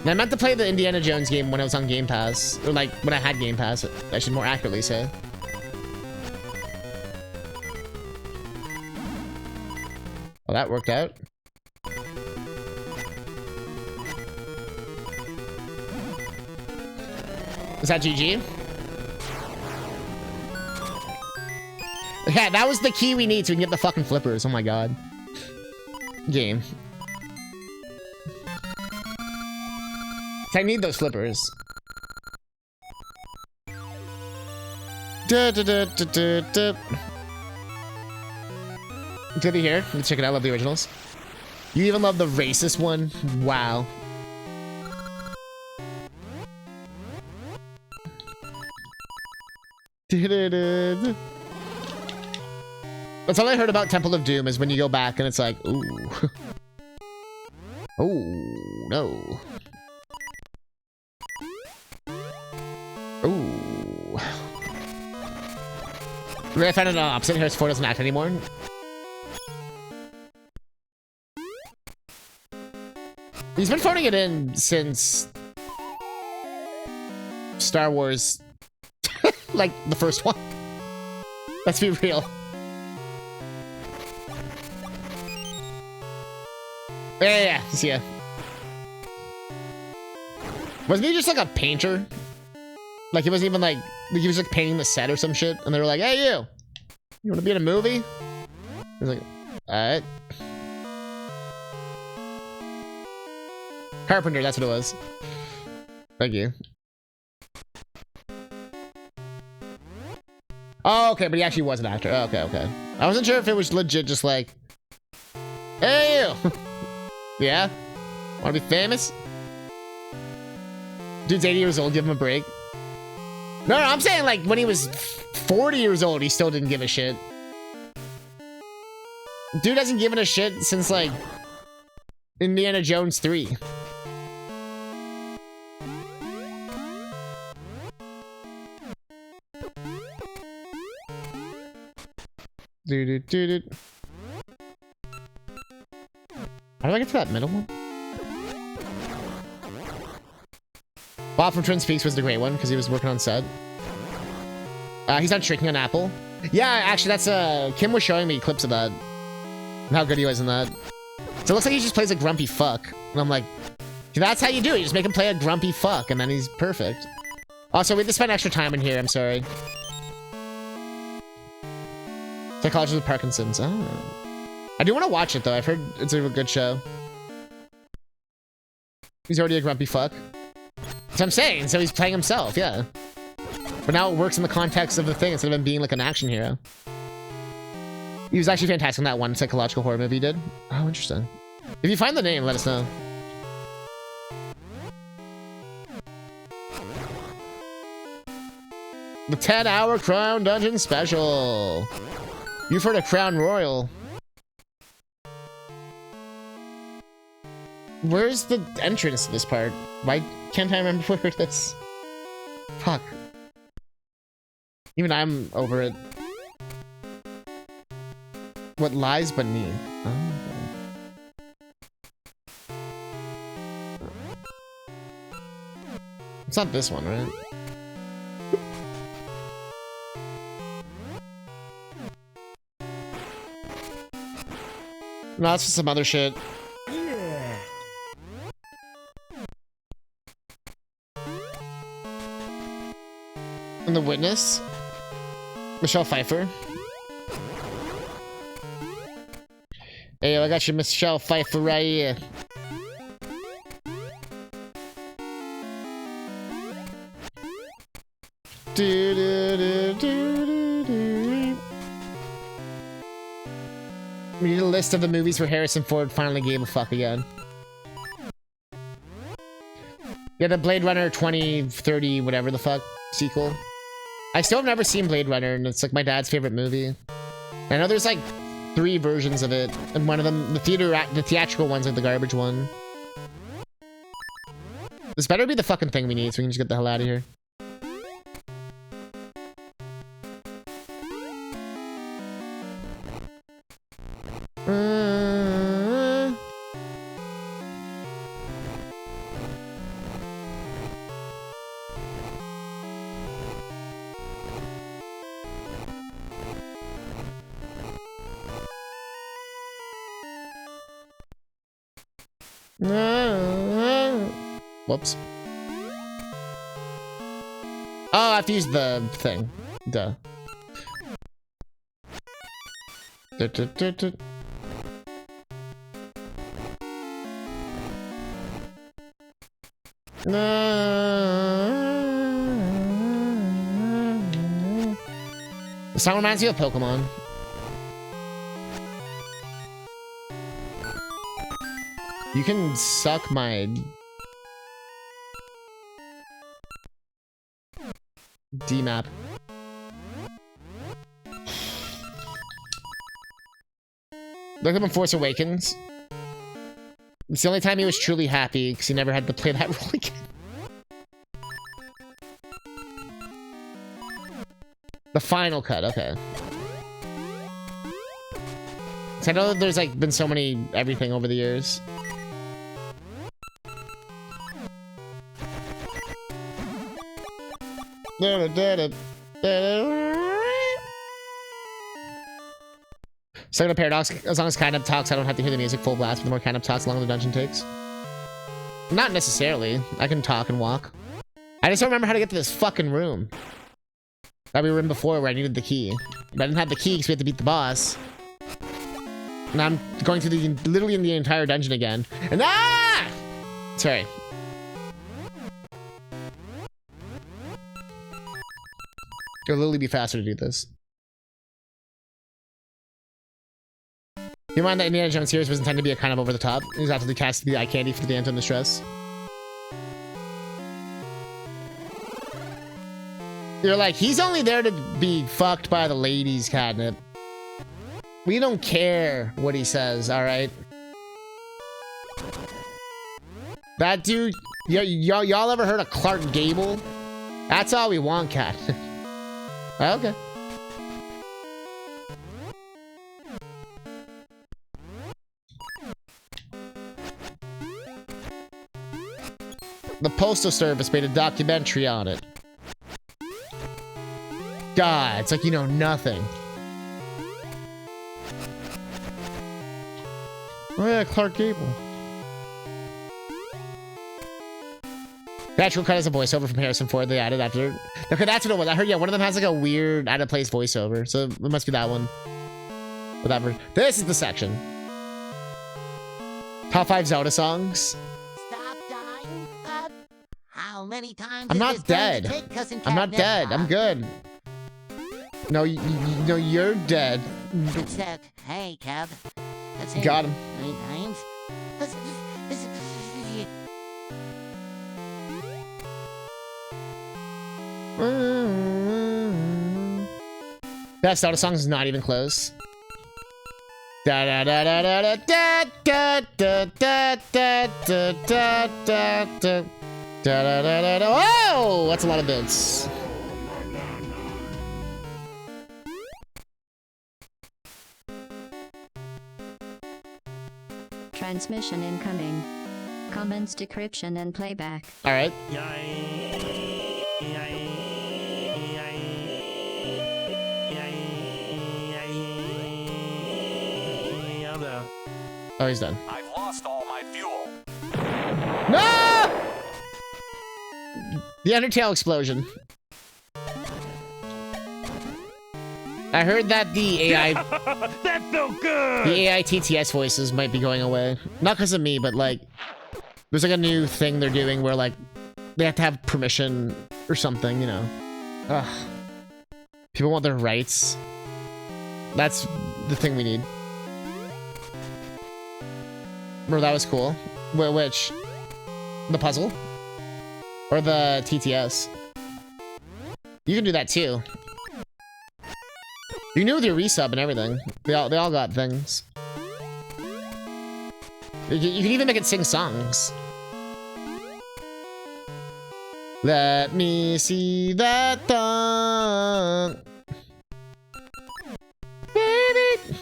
[SPEAKER 1] And I meant to play the Indiana Jones game when I was on Game Pass. Or like, when I had Game Pass, I should more accurately say. Well, that worked out. Is that GG? Yeah, that was the key we need so we can get the fucking flippers. Oh my god. Game. I need those flippers. Good to be here. Let's check it out. I love the originals. You even love the racist one? Wow. That's all I heard about Temple of Doom is when you go back and it's like, ooh. Oh, no. Ooh. I found an opposite. Harris 4 doesn't act anymore. He's been phoning it in since Star Wars, like the first one. Let's be real. Yeah, see ya. Wasn't he just like a painter? Like he wasn't even like he was like painting the set or some shit, and they were like, "Hey, you want to be in a movie?" He's like, "Alright." Carpenter, that's what it was. Thank you. Oh, okay, but he actually was an actor. Oh, okay, okay. I wasn't sure if it was legit, just like, "Hey, you." Yeah? Wanna be famous? Dude's 80 years old, give him a break. No, I'm saying like when he was 40 years old, he still didn't give a shit. Dude hasn't given a shit since like Indiana Jones 3. How do I get to that middle one? Bob from Twin Peaks was the great one because he was working on set. He's not tricking on Apple. Yeah, actually, that's Kim was showing me clips of that and how good he was in that. So it looks like he just plays a grumpy fuck, and I'm like, that's how you do it. You just make him play a grumpy fuck, and then he's perfect. Also, we had to spend extra time in here. I'm sorry. Psychologist with Parkinson's. Oh. I do want to watch it though. I've heard it's a good show. He's already a grumpy fuck. That's what I'm saying. So he's playing himself, yeah. But now it works in the context of the thing instead of him being like an action hero. He was actually fantastic in that one psychological horror movie he did. Oh, interesting. If you find the name, let us know. The 10-hour Crown Dungeon Special. You've heard of Crown Royal. Where's the entrance to this part? Why can't I remember where it is? Fuck. Even I'm over it. What lies beneath? Oh, okay. It's not this one, right? No, that's just some other shit. And the witness, Michelle Pfeiffer. Hey, I got you, Michelle Pfeiffer, right here. Do, do, do, do, do, do. We need a list of the movies where Harrison Ford finally gave a fuck again. Yeah, the Blade Runner 2030, whatever the fuck, sequel. I still have never seen Blade Runner, and it's like my dad's favorite movie. I know there's like 3 versions of it, and one of them, the theatrical one's like the garbage one. This better be the fucking thing we need so we can just get the hell out of here. Whoops. Oh, I have to use the thing. Duh. The song reminds me of Pokemon. You can suck my D-map. Look up in Force Awakens. It's the only time he was truly happy because he never had to play that role again. The final cut, okay. So I know that there's like been so many everything over the years. Second of Paradox, as long as CatNip talks, I don't have to hear the music full blast, but the more CatNip talks, the longer the dungeon takes. Not necessarily. I can talk and walk. I just don't remember how to get to this fucking room that we were in before where I needed the key. But I didn't have the key because we had to beat the boss. Now I'm going through literally in the entire dungeon again. And ah! Sorry. It'll literally be faster to do this. You mind that Indiana Jones series was intended to be a kind of over the top? It was actually cast to be eye candy for the Anton Distress. You're like, he's only there to be fucked by the ladies, CatNip. We don't care what he says, alright? That dude, y'all ever heard of Clark Gable? That's all we want, Cat. Okay. The Postal Service made a documentary on it. God, it's like you know nothing. Oh yeah, Clark Gable. The actual cut is a voiceover from Harrison Ford they added after. Okay, that's what it was. I heard, yeah, one of them has like a weird out of place voiceover. So it must be that one. Whatever. This is the section. Top 5 Zelda songs.
[SPEAKER 8] Stop dying, Pup. How many times
[SPEAKER 1] I'm
[SPEAKER 8] is
[SPEAKER 1] not
[SPEAKER 8] this going to
[SPEAKER 1] dead.
[SPEAKER 8] take CousinCatnip,
[SPEAKER 1] I'm not dead. I'm
[SPEAKER 8] huh?
[SPEAKER 1] good. No, no, you're dead.
[SPEAKER 8] It's that, hey, Kev. That's it.
[SPEAKER 1] Got him.
[SPEAKER 8] Many times?
[SPEAKER 1] Best Zelda song is not even close. Da da da da da da da da da da da da da da da da da. Whoa! That's a lot of bits.
[SPEAKER 9] Transmission incoming. Comments decryption and playback.
[SPEAKER 1] All right. Oh, he's done.
[SPEAKER 10] I've lost all my fuel.
[SPEAKER 1] No! The Undertale explosion. I heard that the AI...
[SPEAKER 10] That felt good!
[SPEAKER 1] The AI TTS voices might be going away. Not because of me, but like... There's like a new thing they're doing where like... They have to have permission or something, you know. Ugh. People want their rights. That's the thing we need. Bro, that was cool. Which? The puzzle? Or the TTS? You can do that too. You knew with your resub and everything. They all got things. You can even make it sing songs. Let me see that tongue. Baby.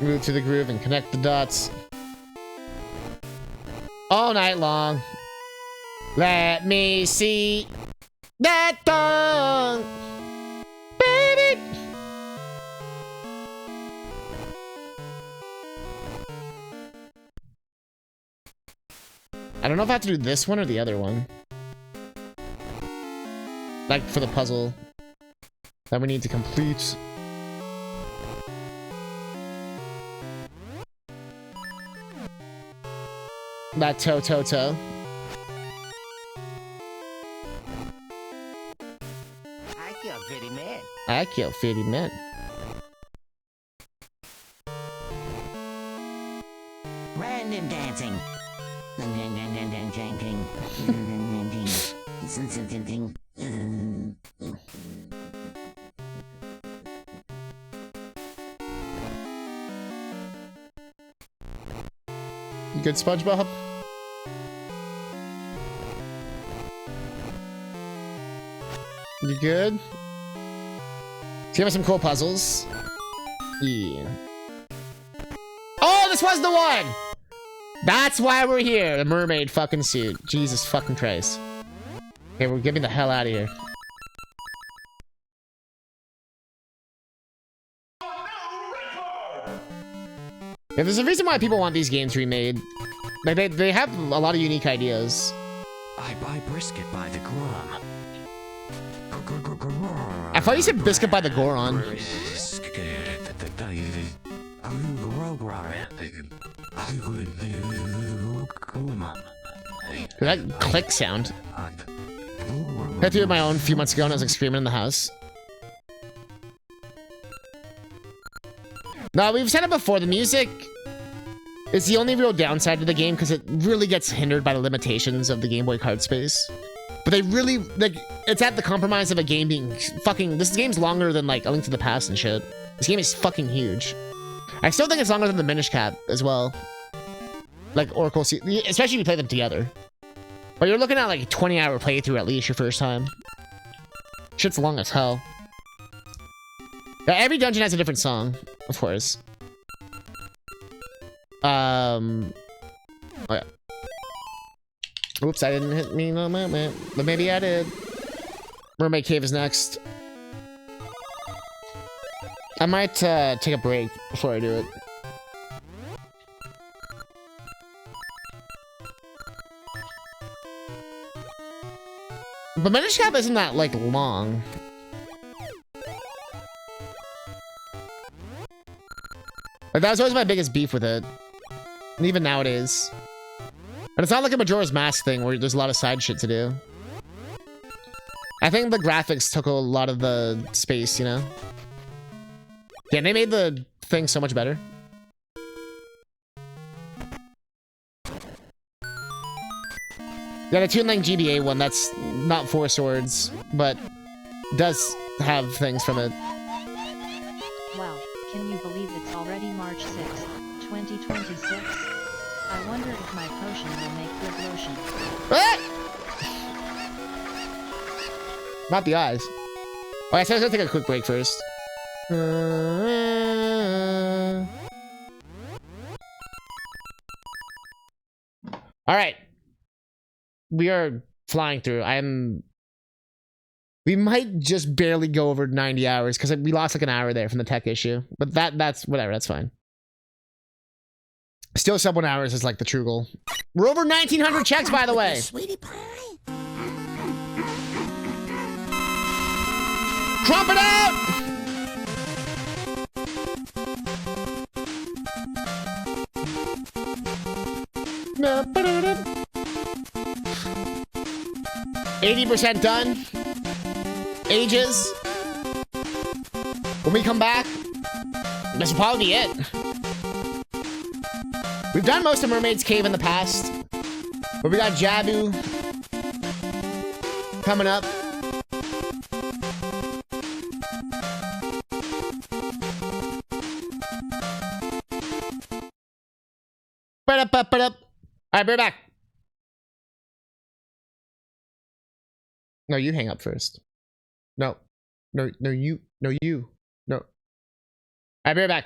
[SPEAKER 1] Move to the groove and connect the dots. All night long. Let me see that tongue. Baby. I don't know if I have to do this one or the other one. Like for the puzzle that we need to complete. That toe.
[SPEAKER 8] I kill 50 men.
[SPEAKER 1] I kill 50 men.
[SPEAKER 8] Random dancing.
[SPEAKER 1] good, SpongeBob? You good? Give us some cool puzzles. Yeah. Oh, this was the one! That's why we're here. The mermaid fucking suit. Jesus fucking Christ. Okay, we're getting the hell out of here. Yeah, there's a reason why people want these games remade. Like they have a lot of unique ideas.
[SPEAKER 10] I buy brisket by the gram.
[SPEAKER 1] I thought you said biscuit by the Goron. That click sound. I had to do it my own a few months ago and I was like screaming in the house. No, we've said it before, the music is the only real downside to the game because it really gets hindered by the limitations of the Game Boy card space. But they really, like, it's at the compromise of a game being fucking, this game's longer than, like, A Link to the Past and shit. This game is fucking huge. I still think it's longer than the Minish Cap as well. Like, Oracle, especially if you play them together. But you're looking at, like, a 20-hour playthrough at least your first time. Shit's long as hell. Yeah, every dungeon has a different song, of course. Oh yeah. Oops, I didn't hit me no moment, but maybe I did. Mermaid Cave is next. I might take a break before I do it. But Minish Cap isn't that, like, long. Like, that was always my biggest beef with it. And even nowadays. But it's not like a Majora's Mask thing where there's a lot of side shit to do. I think the graphics took a lot of the space, you know? Yeah, they made the thing so much better. Yeah, the Toon Link GBA one, that's not 4 swords, but does have things from it.
[SPEAKER 9] Wow, can you believe it's already March 6th, 2026? I wonder if my potion will make good lotion.
[SPEAKER 1] Ah! Not the eyes. Alright, so let's take a quick break first. Alright. We are flying through. We might just barely go over 90 hours because we lost like an hour there from the tech issue. But that's whatever, that's fine. Still sub 1 hours is like the true goal. We're over 1,900 checks, by the way.
[SPEAKER 8] Sweetie pie.
[SPEAKER 1] Crump it out! No, 80% done. Ages. When we come back, this will probably be it. We've done most of Mermaid's Cave in the past, but we got Jabu coming up. Alright, we're back. No, you hang up first. No, you. No. Alright, we're back.